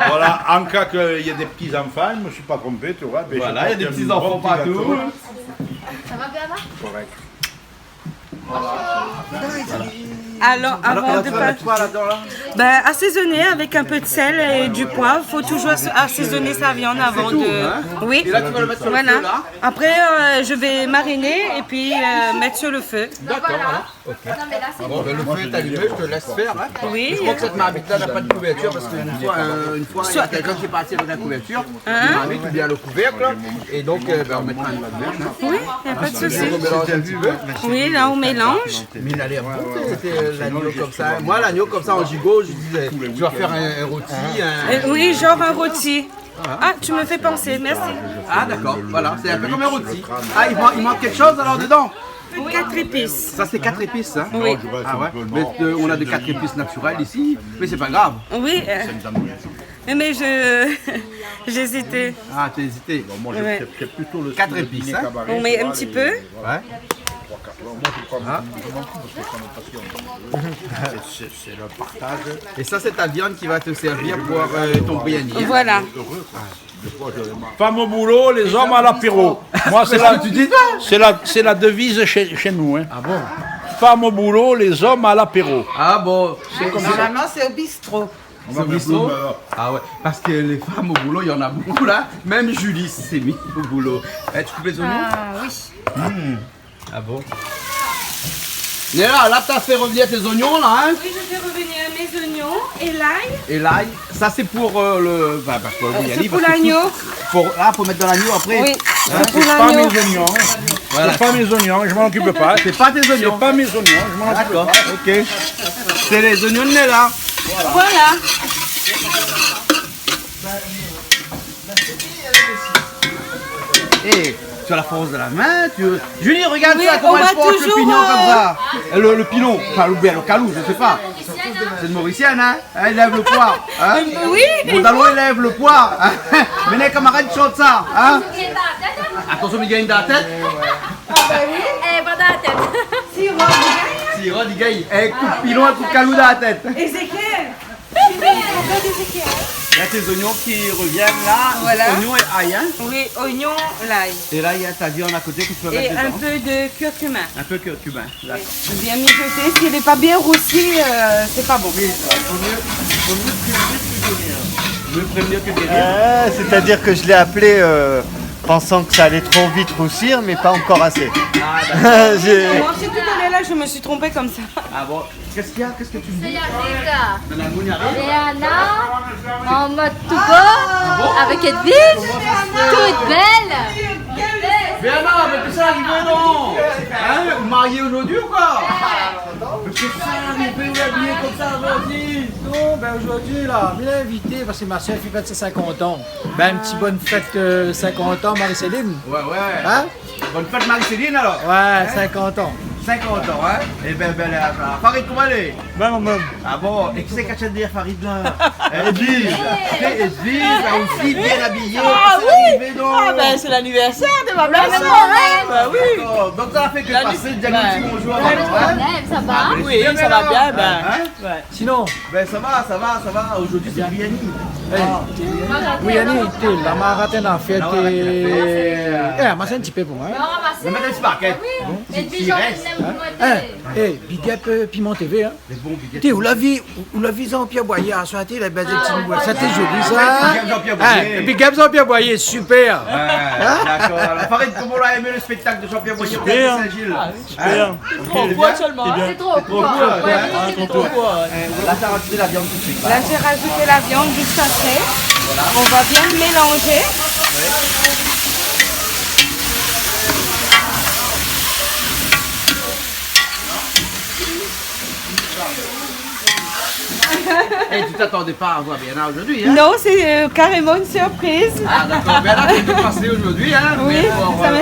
Speaker 8: Voilà, en cas qu'il y ait des petits-enfants, je ne me suis pas trompé, tu vois. ben,
Speaker 2: Voilà, il y a des
Speaker 8: j'apporte un
Speaker 2: petits-enfants
Speaker 8: bon petit
Speaker 2: partout.
Speaker 8: gâteau.
Speaker 3: Ça va Bernard?
Speaker 8: Correct.
Speaker 5: Alors, avant de
Speaker 2: tu vas
Speaker 5: pas...
Speaker 2: mettre quoi là-dedans là?
Speaker 5: Ben, assaisonner avec un peu de sel et du poivre. Il faut toujours assaisonner sa viande avant
Speaker 2: tout,
Speaker 5: de...
Speaker 2: hein?
Speaker 5: Oui.
Speaker 2: Et là, tu vas le mettre sur le
Speaker 5: Voilà.
Speaker 2: feu là.
Speaker 5: Après, je vais mariner et puis mettre sur le feu.
Speaker 2: D'accord, voilà.
Speaker 3: Non mais là c'est
Speaker 2: Bon, ben, le feu est allumé, je te laisse faire. Hein.
Speaker 5: Oui.
Speaker 2: Je crois que cette marmite là n'a pas de couverture parce qu'une fois, il y a quelqu'un qui est parti avec la couverture.
Speaker 5: Hein?
Speaker 2: La marmite ou bien le couvercle. Et donc, ben, on mettra une couvercle. Hein.
Speaker 5: Oui, il n'y a pas de souci.
Speaker 2: On mélange un petit peu.
Speaker 5: Oui, là, on mélange.
Speaker 2: Mais il a l'air bon, l'agneau comme ça. Moi, l'agneau comme ça en gigot, je disais, tu vas faire un rôti.
Speaker 5: Oui, genre un rôti. Ah, tu me fais penser, merci.
Speaker 2: Ah, d'accord, voilà, c'est un peu comme un rôti. Ah, il manque quelque chose alors dedans?
Speaker 5: 4 épices.
Speaker 2: Ça, c'est 4 épices, hein?
Speaker 5: Oui.
Speaker 2: Ah ouais, mais on a des 4 épices naturelles ici, mais c'est pas grave.
Speaker 5: Oui. Mais j'hésitais.
Speaker 2: Ah, t'as hésité.
Speaker 8: Moi,
Speaker 5: Ouais.
Speaker 8: c'est plutôt le
Speaker 2: 4
Speaker 8: style de
Speaker 2: épices,
Speaker 8: dîner
Speaker 2: hein.
Speaker 8: cabaret,
Speaker 5: On met
Speaker 8: tu
Speaker 5: un
Speaker 8: vois,
Speaker 5: petit
Speaker 8: les-
Speaker 5: peu.
Speaker 8: voilà,
Speaker 2: Ouais.
Speaker 8: 3-4. Moi, je prends
Speaker 2: Ah.
Speaker 8: c'est le partage.
Speaker 2: Et ça, c'est ta viande qui va te servir pour ton biryani. hein.
Speaker 5: Voilà.
Speaker 8: Femme au boulot, les hommes à l'apéro. Moi, c'est la,
Speaker 2: Tu dis toi?
Speaker 8: c'est la devise chez nous. Hein.
Speaker 2: Ah bon?
Speaker 8: Femme au boulot, les hommes à l'apéro.
Speaker 2: Ah bon,
Speaker 9: Normalement, c'est au bistrot.
Speaker 2: c'est au bistrot? Ah ouais, parce que les femmes au boulot, il y en a beaucoup là. Même Julie s'est mise au boulot. Eh, tu coupes les oignons?
Speaker 3: Ah oui.
Speaker 2: Ah bon? Mais là, t'as fait revenir tes oignons là, hein?
Speaker 5: Oui, je fais revenir mes oignons et l'ail.
Speaker 2: Et l'ail, ça c'est pour le. Bah, parce que le biryani,
Speaker 5: C'est pour
Speaker 2: parce que
Speaker 5: l'agneau.
Speaker 2: faut mettre dans l'agneau après.
Speaker 5: Oui, c'est pour
Speaker 8: Pas
Speaker 5: l'agneau.
Speaker 8: mes oignons. C'est pas mes oignons, je m'en occupe pas.
Speaker 2: C'est pas tes
Speaker 8: C'est
Speaker 2: oignons.
Speaker 8: pas mes oignons, je m'en occupe
Speaker 2: D'accord,
Speaker 8: pas.
Speaker 2: ok. C'est les oignons de là.
Speaker 5: Voilà.
Speaker 2: Et tu as la force de la main. Julie, regarde
Speaker 5: Oui,
Speaker 2: ça, comment
Speaker 5: on
Speaker 2: elle
Speaker 5: va
Speaker 2: porte le
Speaker 5: toujours,
Speaker 2: pignon comme ça. Le pilon, enfin le calou, je sais pas. C'est une Mauricienne, hein? Elle lève le poids. Hein?
Speaker 5: Oui.
Speaker 2: Mondalo, il lève le poids. Hein? Mais les camarades chantent ça. Hein? Attention, il gagne dans la tête.
Speaker 3: Eh, pas dans la tête.
Speaker 5: Si Rob gagne.
Speaker 2: Vas-y, Rod, gagne. Un coup de pilon, un coup de calou dans la tête.
Speaker 5: Ézéchiel.
Speaker 2: Là, tes oignons qui reviennent là.
Speaker 5: Voilà.
Speaker 2: Oignons et ail, hein.
Speaker 5: Oui, oignon, l'ail.
Speaker 2: Et là, il y a ta viande à côté que tu peux
Speaker 5: Et
Speaker 2: mettre
Speaker 5: un
Speaker 2: dedans.
Speaker 5: peu de curcuma.
Speaker 2: Un peu cumin. D'accord.
Speaker 5: Bien mijoter. S'il n'est pas bien roussi, c'est pas bon.
Speaker 2: Mieux prévenir que guérir.
Speaker 6: C'est-à-dire que je l'ai appelé pensant que ça allait trop vite roussir, mais pas encore assez. J'ai-
Speaker 5: Moi aussi, tout à l'heure, je me suis trompée comme ça.
Speaker 2: Ah bon. Qu'est-ce qu'il y a? Qu'est-ce que tu me dis?
Speaker 3: Léana
Speaker 2: Dans la moune arrive.
Speaker 3: en mode tout beau, avec Edwige, toute belle.
Speaker 2: Léana, mais tout ça arrivé non? Hein? Vous mariez aujourd'hui ou quoi? Mais c'est ça arrivé, vous habillez comme ça aujourd'hui?
Speaker 10: Non, ben aujourd'hui, là, je l'ai invité parce que ma soeur fait fête ses 50 ans. Ben, une petite bonne fête 50 ans, Marie-Céline.
Speaker 2: Ouais.
Speaker 10: Hein?
Speaker 2: Bonne fête Marie-Céline alors.
Speaker 10: Ouais, 50 ans.
Speaker 2: 50 ans, hein? Et ben, Farid, comment elle est?
Speaker 10: Ben, même.
Speaker 2: Ah bon? Et qui c'est qui achète des Farid là? Edwige! Edwige, là aussi, bien habillée.
Speaker 9: Ah
Speaker 2: C'est
Speaker 9: oui!
Speaker 2: arrivé, non?
Speaker 9: Ah ben c'est l'anniversaire de ma belle-sœur,
Speaker 3: hein?
Speaker 9: Bah oui!
Speaker 2: D'accord. Donc ça a fait que passer le diagnostic
Speaker 9: Ben,
Speaker 2: bonjour alors, hein?
Speaker 3: Ça va?
Speaker 9: Oui, ça va bien, ben.
Speaker 2: Hein?
Speaker 9: Ouais.
Speaker 10: Sinon,
Speaker 2: Ben ça va. Aujourd'hui c'est Briani.
Speaker 10: oui, Annie, t'es la marathon en fait.
Speaker 2: La marathon,
Speaker 10: Eh, ma c'est un petit peu pour moi. Hein?
Speaker 2: Le mettre un petit paquet.
Speaker 3: Edwige, on aime
Speaker 10: Hein? Eh, Big Up Piment TV, hein?
Speaker 2: Les bons billets.
Speaker 10: T'es, où la vie Jean-Pierre Boyer a chanté la belle petite boîte. Ça t'est joli, ça?
Speaker 2: Big Up Jean-Pierre Boyer.
Speaker 10: Hein? Big Up Jean-Pierre Boyer, super!
Speaker 2: D'accord. Alors Farid, comment on a aimé le spectacle de Jean-Pierre Boyer au Théâtre de Saint-Gilles? Super.
Speaker 9: Trop quoi seulement?
Speaker 3: C'est trop
Speaker 2: Trop cool.
Speaker 3: cool.
Speaker 9: Trop quoi?
Speaker 2: Là t'as rajouté la viande tout de suite.
Speaker 5: Là, j'ai rajouté la viande juste après. On va bien le mélanger.
Speaker 2: Et tu t'attendais pas à voir Béana aujourd'hui, hein?
Speaker 5: Non, c'est carrément une surprise.
Speaker 2: Ah d'accord, Béana qui est passée aujourd'hui, hein?
Speaker 5: Oui,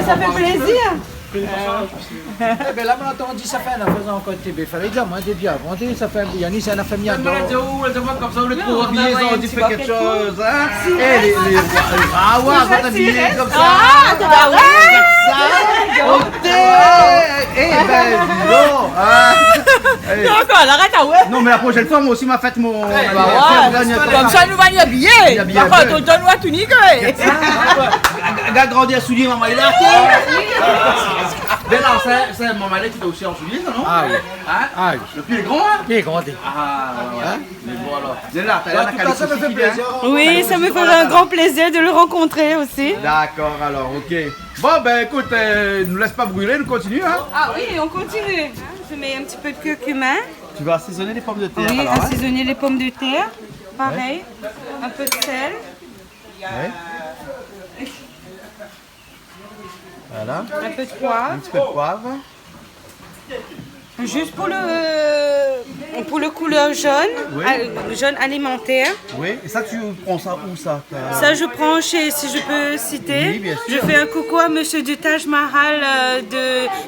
Speaker 5: ça fait plaisir.
Speaker 10: Eh ben là, maintenant, on dit ça fait un faisant encore TB. Fallait dire, moi, depuis avant, ça fait un bouillani, c'est un famille à
Speaker 2: Elle voit comme ça, vous êtes trop habillés, ils ont dit fait quelque chose, hein? Ah ouais, vous êtes habillés comme ça!
Speaker 9: Ah, c'est pas vrai!
Speaker 2: Ok! Eh ben, dis donc! Hein? Eh.
Speaker 9: Non, quoi, arrête, ah ouais!
Speaker 2: Non, mais la prochaine fois, moi aussi, m'a fait mon.
Speaker 9: Bah ouais, comme ça, nous va y habiller! Par contre, on doit tout niquer!
Speaker 2: Gars grandi à souliers, maman, il est là! Mais là, c'est maman, qui t'a aussi en souliers, ça, non?
Speaker 10: Ah oui.
Speaker 2: Hein?
Speaker 10: Ah oui.
Speaker 2: Le pied est grand, hein?
Speaker 10: Qui est grand, t'es?
Speaker 2: Ah, ouais. Mais bon, alors. Mais là, t'as l'air
Speaker 10: En tout cas, ça me fait plaisir.
Speaker 5: Oui, ça me ferait un grand plaisir de le rencontrer aussi.
Speaker 2: D'accord, alors, ok. Bon, ben écoute, ne nous laisse pas brûler, nous continuons, hein?
Speaker 5: Ah oui, on continue. Je mets un petit peu de curcuma.
Speaker 2: Tu vas assaisonner les pommes de terre,
Speaker 5: Oui,
Speaker 2: alors, hein?
Speaker 5: assaisonner les pommes de terre. Pareil. Un peu de sel.
Speaker 2: Ouais. Voilà.
Speaker 5: Un peu de poivre.
Speaker 2: Un petit peu de poivre.
Speaker 5: Juste pour le couleur jaune,
Speaker 2: Oui.
Speaker 5: Jaune alimentaire.
Speaker 2: Oui, et ça, tu prends ça où, ça?
Speaker 5: Ça, je prends chez, si je peux citer,
Speaker 2: Oui, bien sûr.
Speaker 5: je fais un coucou à monsieur du Taj Mahal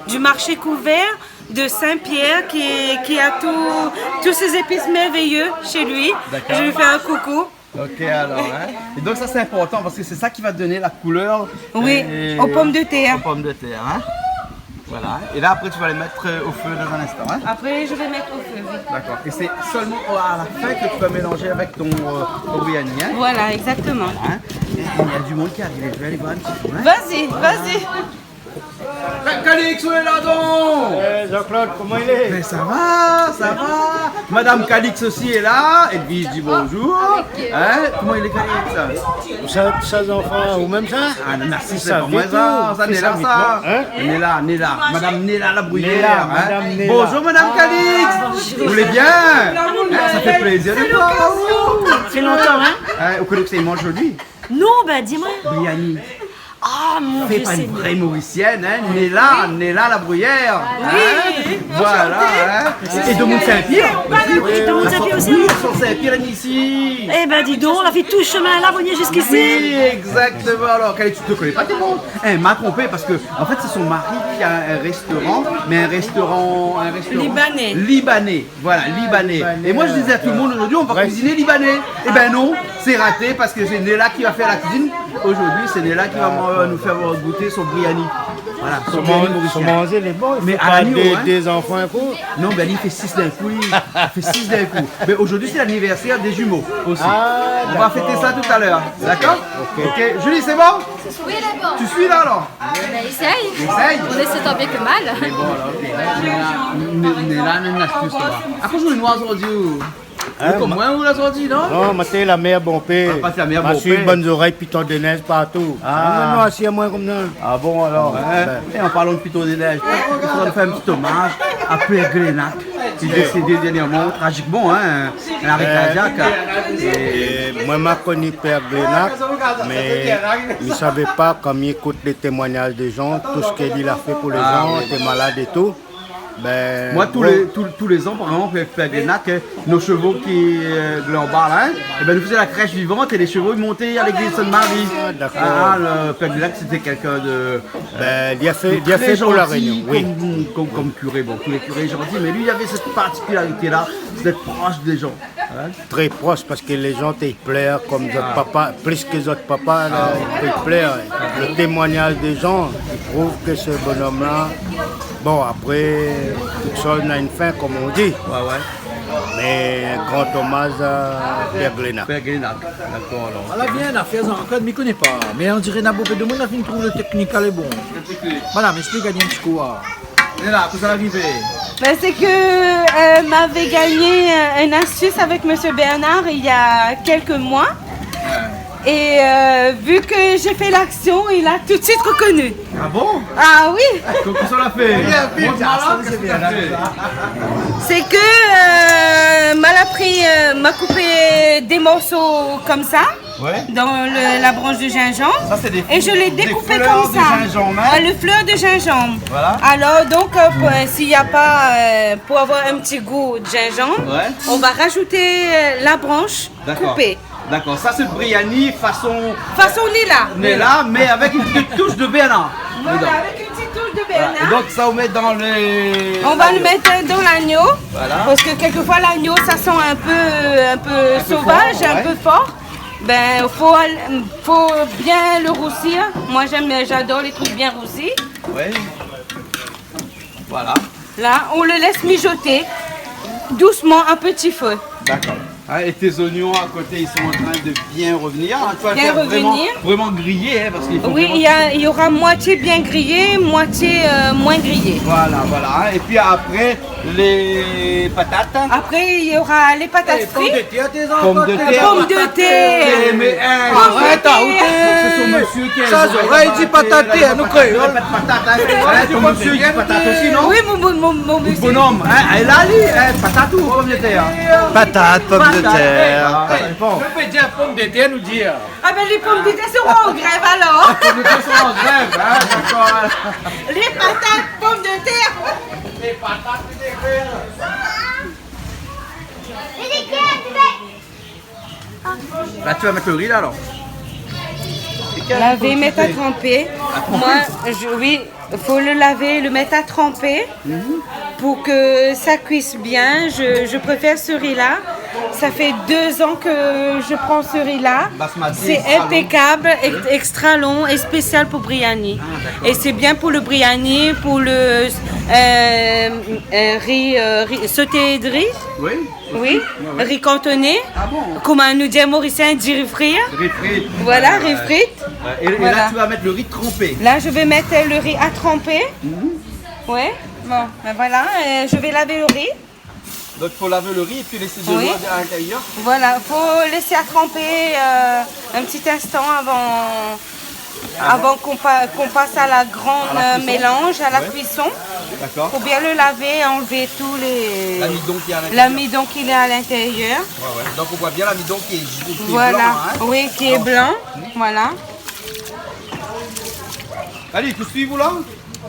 Speaker 5: du marché couvert de Saint-Pierre qui a tous ces épices merveilleux chez lui.
Speaker 2: D'accord.
Speaker 5: Je lui fais un coucou.
Speaker 2: Ok, alors, hein? Et donc ça, c'est important parce que c'est ça qui va donner la couleur.
Speaker 5: Oui, aux pommes de terre.
Speaker 2: Aux pommes de terre, hein? Voilà. Et là, après, tu vas les mettre au feu dans un instant, hein?
Speaker 5: Après, je vais mettre au feu. Oui.
Speaker 2: D'accord. Et c'est seulement à la fin que tu vas mélanger avec ton biryani, hein?
Speaker 5: Voilà, exactement.
Speaker 2: Hein? Et il y a du monde qui arrive. Je vais aller voir un petit peu, hein?
Speaker 5: Vas-y, vas-y.
Speaker 2: Calix, où est là donc?
Speaker 10: Jean-Claude, comment il est?
Speaker 2: Mais ça va, ça va. Madame Calix aussi est là. Edwige dit bonjour. Hein? Comment il est Calix?
Speaker 10: Ça, enfants, ou même ça?
Speaker 2: Ah non, merci, c'est
Speaker 10: Ça
Speaker 2: pas moi
Speaker 10: vite,
Speaker 2: ça. Ça,
Speaker 10: c'est
Speaker 2: Néla,
Speaker 10: ça,
Speaker 2: ça.
Speaker 10: hein?
Speaker 2: Néla. Madame Néla la bruyère.
Speaker 10: Néla,
Speaker 2: hein?
Speaker 10: Madame Néla.
Speaker 2: Bonjour Madame Calix. Vous voulez bien? Ça fait plaisir de voir.
Speaker 11: C'est longtemps, hein?
Speaker 2: Vous connaissez que c'est mange aujourd'hui?
Speaker 11: Non, bah dis-moi.
Speaker 2: Briani.
Speaker 11: Ah mon
Speaker 2: C'est
Speaker 11: Dieu,
Speaker 2: pas
Speaker 11: c'est
Speaker 2: une vraie mauricienne, hein? Néla la bruyère.
Speaker 11: Oui.
Speaker 2: Voilà, hein? Et de Mont-Saint-Pierre.
Speaker 11: Oui, de Mont-Saint-Pierre aussi.
Speaker 2: Oui, sur Saint-Pierre ici.
Speaker 11: Eh ben dis donc, on a fait tout ce chemin là, vous venez jusqu'ici.
Speaker 2: Oui, exactement. Alors, Calix, tu te connais pas, t'es bon? Elle m'a trompé parce que, en fait, c'est son mari qui a un restaurant, mais un restaurant
Speaker 5: Libanais.
Speaker 2: Libanais, voilà, libanais. Et moi, je disais à tout le monde aujourd'hui, on va cuisiner libanais. Eh ben non, c'est raté parce que c'est Néla qui va faire la cuisine. Aujourd'hui, c'est Néla qui va nous faire goûter son biryani. Voilà, son biryani mauricien.
Speaker 8: manger les bons,
Speaker 2: Mais à l'agneau,
Speaker 8: des enfants un coup.
Speaker 2: Non, ben il fait 6 d'un coup. Il fait 6 d'un coup. Mais aujourd'hui, c'est l'anniversaire des jumeaux aussi. On va fêter ça tout à l'heure. D'accord? Ok. Julie, c'est bon?
Speaker 3: Oui, d'accord.
Speaker 2: Tu suis là alors?
Speaker 3: Ben, essaye.
Speaker 2: Essaye.
Speaker 3: On essaie tant bien que mal.
Speaker 2: Mais bon, alors, ok. Néla, on a une astuce là. Après, je vais nous aujourd'hui. Comme moi, vous l'avez sorti, non?
Speaker 8: Non, mais c'est la mère bon père.
Speaker 2: Pas la mère bon
Speaker 8: Je suis
Speaker 2: père.
Speaker 8: bonnes oreilles, piton de neige partout.
Speaker 2: Ah.
Speaker 8: Non, assis à moi comme ça.
Speaker 2: Ah bon alors, et en parlant de piton des neiges, il faudra nous faire un petit hommage à Pierre Glénac, qui est décédé dernièrement, tragiquement, hein, un arrêt cardiaque.
Speaker 8: Et moi, je connais Père Glénac, mais je ne savais pas comme il écoute les témoignages des gens, tout ce qu'il a fait pour les gens, les malades et tout. Ben,
Speaker 2: Moi, tous les ans, par exemple, Père Glénac, nos chevaux qui global, hein, et ben, nous faisions la crèche vivante et les chevaux ils montaient à l'église Sainte-Marie.
Speaker 8: D'accord.
Speaker 2: Le Père Glénac, c'était quelqu'un de.
Speaker 8: Ben, il a fait
Speaker 2: très
Speaker 8: pour la
Speaker 2: gentil,
Speaker 8: Réunion, oui.
Speaker 2: Comme curé, bon, tous les curés gentils, mais lui, il avait cette particularité-là, d'être proche des gens. Hein.
Speaker 8: Très proche parce que les gens ils pleurent comme notre papa, plus que notre papa, là, ils pleurent. Le témoignage des gens, ils prouvent que ce bonhomme-là, bon après, toute chose n'a une fin comme on dit. Mais un grand hommage à Père Glénac.
Speaker 2: Père Glénac, d'accord alors.
Speaker 10: Elle a bien à faire en code, mais je ne connais pas. Mais on dirait que beaucoup de monde a fait une trouve le technique, elle est bon. Madame, explique à un petit coup.
Speaker 2: Et là, tout ça arrivé.
Speaker 5: Ben, c'est que m'avait gagné une astuce avec Monsieur Bernard il y a quelques mois. Et vu que j'ai fait l'action, il a tout de suite reconnu.
Speaker 2: Ah bon?
Speaker 5: Ah oui.
Speaker 2: Comment ça l'a fait?
Speaker 5: C'est que m'a coupé des morceaux comme ça.
Speaker 2: Ouais.
Speaker 5: Dans la branche de gingembre.
Speaker 2: Ça, c'est des
Speaker 5: et je l'ai découpé
Speaker 2: fleurs
Speaker 5: comme
Speaker 2: de
Speaker 5: ça.
Speaker 2: gingembre, hein?
Speaker 5: Le fleur de gingembre.
Speaker 2: Voilà.
Speaker 5: Alors donc s'il n'y a pas pour avoir un petit goût de gingembre, on va rajouter la branche coupée.
Speaker 2: D'accord, ça c'est le biryani façon
Speaker 5: Néla,
Speaker 2: mais avec une petite touche de Bernard.
Speaker 5: Voilà, avec une petite touche de Bernard.
Speaker 2: Et donc ça on met dans les.
Speaker 5: On va le mettre dans l'agneau.
Speaker 2: Voilà.
Speaker 5: Parce que quelquefois l'agneau ça sent un peu sauvage,
Speaker 2: fort,
Speaker 5: un peu fort. Ben faut bien le roussir. Moi j'adore les trucs bien roussis.
Speaker 2: Ouais. Voilà.
Speaker 5: Là, on le laisse mijoter doucement à petit feu.
Speaker 2: D'accord. Ah, et tes oignons à côté, ils sont en train de bien revenir. Tu vas
Speaker 5: Bien
Speaker 2: faire
Speaker 5: revenir.
Speaker 2: Vraiment griller, hein, parce qu'il faut
Speaker 5: Oui,
Speaker 2: vraiment...
Speaker 5: il y aura moitié bien grillé, moitié moins grillé.
Speaker 2: Voilà. Et puis après, les patates.
Speaker 5: Après, il y aura les patates frites.
Speaker 2: Pommes de terre.
Speaker 5: Pommes de terre.
Speaker 2: Mais
Speaker 10: arrête,
Speaker 2: c'est son monsieur qui a...
Speaker 10: Ça, j'aurais dit patate, nous créons.
Speaker 2: Pas de patates, hein. Ton monsieur, il dit patates aussi, non?
Speaker 5: Oui, mon monsieur.
Speaker 2: Bonhomme, hein, elle a dit, patate ou pommes de terre?
Speaker 6: Patate, pommes de terre.
Speaker 10: Je peux dire pomme de terre, nous dire.
Speaker 5: Ah ben les pommes de terre seront en grève alors.
Speaker 2: Les pommes de terre sont en grève, hein, d'accord.
Speaker 5: Les patates, pommes de terre.
Speaker 10: Les patates,
Speaker 2: Là, tu vas mettre le riz, là, alors?
Speaker 5: Laver, mettre à tremper. Moi, oui, il faut le laver, le mettre à tremper pour que ça cuise bien. Je préfère ce riz-là. Ça fait 2 ans que je prends ce riz-là. C'est impeccable, extra long et spécial pour biryani. Et c'est bien pour le biryani, pour le riz sauté de riz. Oui, riz cantonné. Comme nous dit Mauricien, dit riz frit.
Speaker 2: Riz frit.
Speaker 5: Voilà, riz frit.
Speaker 2: Et
Speaker 5: Voilà.
Speaker 2: là, tu vas mettre le riz trempé.
Speaker 5: Là, je vais mettre le riz à tremper. Ouais. Bon, ben voilà, je vais laver le riz.
Speaker 2: Donc, il faut laver le riz et puis laisser de l'eau à l'intérieur.
Speaker 5: Voilà, il faut laisser à tremper un petit instant avant qu'on passe à la grande mélange, à la cuisson.
Speaker 2: D'accord.
Speaker 5: Il faut bien le laver, enlever tous les...
Speaker 2: L'amidon qui est à l'intérieur.
Speaker 5: L'amidon qui est à l'intérieur.
Speaker 2: Ouais. Donc, on voit bien l'amidon qui est
Speaker 5: Voilà,
Speaker 2: blanc. Hein.
Speaker 5: oui, qui est blanc. Voilà.
Speaker 2: Allez, tu suis, vous là?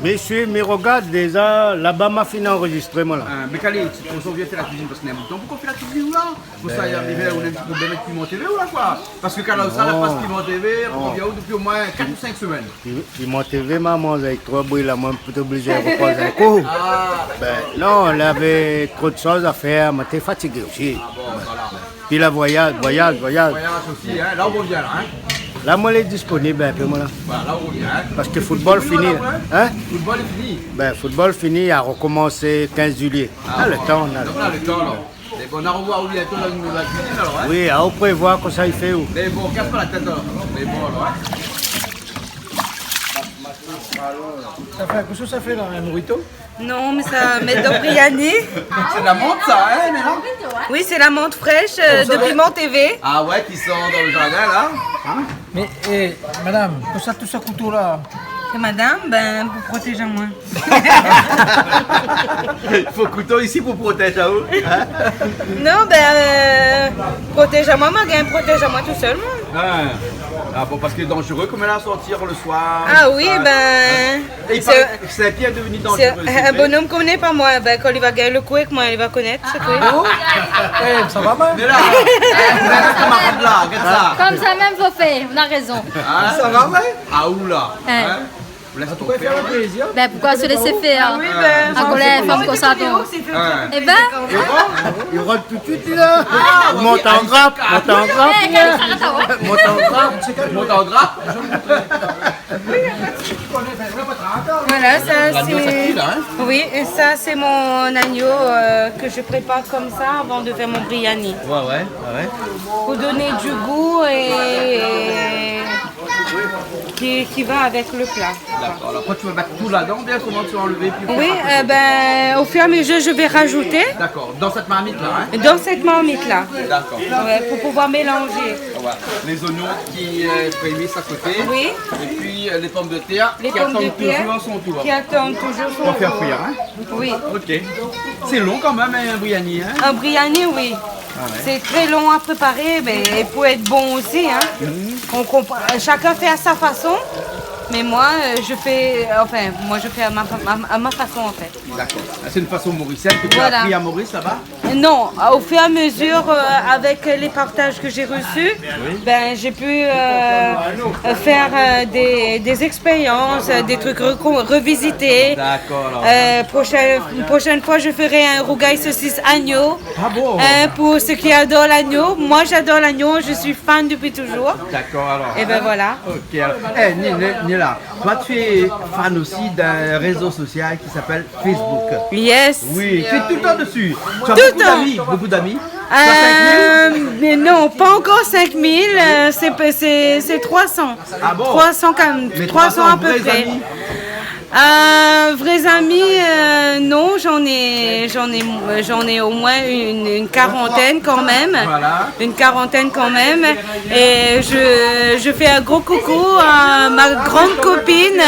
Speaker 8: Monsieur, mais regarde déjà, là-bas, m'a fini enregistré, moi là.
Speaker 2: Mais Calais, on vient faire la cuisine parce qu'on a un bouton. Pourquoi on fait la cuisine ou là? Pour ça, il y a arrivé, on a un petit problème avec Piment TV ou là quoi? Parce que quand on a pas Piment TV, on vient depuis au moins 4 ou 5 semaines.
Speaker 8: Piment TV, maman, avec 3 bruits, là, moi, je suis obligé de reposer un coup. Ben, non, on avait trop de choses à faire, mais t'es fatigué aussi.
Speaker 2: Ah bon, voilà.
Speaker 8: Puis la voyage.
Speaker 2: Voyage aussi, hein. Là on revient là. Hein.
Speaker 8: Là, moi, elle est disponible un peu, moi, là.
Speaker 2: Voilà, là on revient. Hein.
Speaker 8: Parce que football fini. Hein?
Speaker 2: Football est fini.
Speaker 8: Ben, football fini a recommencé 15 juillet. On a le temps, on a le
Speaker 2: Donc on a le temps, là. Et bon, on a revoir bientôt la cuisine, alors. Hein.
Speaker 8: Oui, on prévoit que ça il fait où.
Speaker 2: Mais bon, casse pas la tête, alors. Mais bon, alors. Hein.
Speaker 10: Qu'est-ce que ça fait dans un burrito?
Speaker 5: Non, mais ça met de Briani.
Speaker 2: C'est de la menthe, ça, hein, Néna?
Speaker 5: Oui, c'est la menthe fraîche de Piment TV.
Speaker 2: Ah ouais, qui sont dans le jardin, là. Hein?
Speaker 10: Mais, madame, tout ça couteau là?
Speaker 5: Et madame, ben, pour protéger moi.
Speaker 2: Il faut couteau ici pour protéger à vous. Hein?
Speaker 5: Non, ben, protège à moi, protège à moi tout seul, moi.
Speaker 2: Ah bon, parce que c'est dangereux comme elle a à sortir le soir.
Speaker 5: Ah oui, ben.
Speaker 2: C'est bien devenu dangereux.
Speaker 5: C'est un bonhomme qu'on connaît pas moi. Ben, quand il va gagner le coup avec moi, il va connaître. C'est tout.
Speaker 10: Ça va bien?
Speaker 2: Mais là, camarade là, regarde ça.
Speaker 3: Comme ça même faut faire, on a raison.
Speaker 2: Ah, ça va bien? Ah où là?
Speaker 3: Hein?
Speaker 2: Laisse toi faire le plaisir.
Speaker 3: Ben pourquoi se laisser faire?
Speaker 5: Oui, ben.
Speaker 3: À colère, femme comme ça, donc. Eh ben.
Speaker 8: Il rentre tout de suite, là. Monte en grappe, monte en grappe. Monte en grappe.
Speaker 2: Monte en grappe.
Speaker 5: Voilà, ça
Speaker 2: L'agneau, ça
Speaker 5: c'est.
Speaker 2: cuit, là, hein?
Speaker 5: Oui, et ça c'est mon agneau que je prépare comme ça avant de faire mon biryani.
Speaker 2: Ouais.
Speaker 5: Pour donner du goût et qui va avec le plat.
Speaker 2: D'accord. Alors quand tu vas mettre tout là-dedans, bien comment tu vas enlever puis
Speaker 5: Oui, ben, au fur et à mesure, je vais rajouter
Speaker 2: D'accord. Dans cette marmite là, hein?
Speaker 5: dans cette marmite-là.
Speaker 2: D'accord.
Speaker 5: Ouais, pour pouvoir mélanger.
Speaker 2: Voilà. Les oignons qui prémissent à côté.
Speaker 5: Oui.
Speaker 2: Et puis les pommes de terre
Speaker 5: Les
Speaker 2: qui
Speaker 5: pommes de
Speaker 2: attendent
Speaker 5: terre
Speaker 2: toujours son tour.
Speaker 5: qui attendent toujours son
Speaker 2: Pour faire
Speaker 5: tour.
Speaker 2: cuire, hein?
Speaker 5: Oui.
Speaker 2: Ok. C'est long quand même, hein, un biryani, hein?
Speaker 5: Un biryani, oui. C'est très long à préparer, mais il faut être bon aussi. Hein. On comprend, chacun fait à sa façon, mais moi, je fais à ma façon en fait.
Speaker 2: D'accord. C'est une façon mauricienne que tu
Speaker 5: Voilà.
Speaker 2: as appris à Maurice là-bas?
Speaker 5: Non, au fur et à mesure, avec les partages que j'ai reçus, ben, j'ai pu faire des expériences, des trucs revisités.
Speaker 2: D'accord. Alors.
Speaker 5: Prochaine fois, je ferai un rougail saucisse agneau.
Speaker 2: Ah bon?
Speaker 5: Pour ceux qui adorent l'agneau. Moi, j'adore l'agneau, je suis fan depuis toujours.
Speaker 2: D'accord, alors.
Speaker 5: Et ben voilà.
Speaker 2: Ok, alors. Nila, toi tu es fan aussi d'un réseau social qui s'appelle Facebook.
Speaker 5: Yes.
Speaker 2: Oui, tu es tout le temps dessus. Tu as
Speaker 5: Tout le
Speaker 2: beaucoup
Speaker 5: temps.
Speaker 2: d'amis, beaucoup d'amis.
Speaker 5: Mais non, pas encore 5000, c'est 300.
Speaker 2: Ah bon?
Speaker 5: 300 quand même,
Speaker 2: Mais
Speaker 5: 300 à peu
Speaker 2: vrais
Speaker 5: près.
Speaker 2: amis?
Speaker 5: Vrais amis, non, j'en ai au moins une quarantaine quand même.
Speaker 2: Voilà.
Speaker 5: Une quarantaine quand même. Et je fais un gros coucou à ma grande copine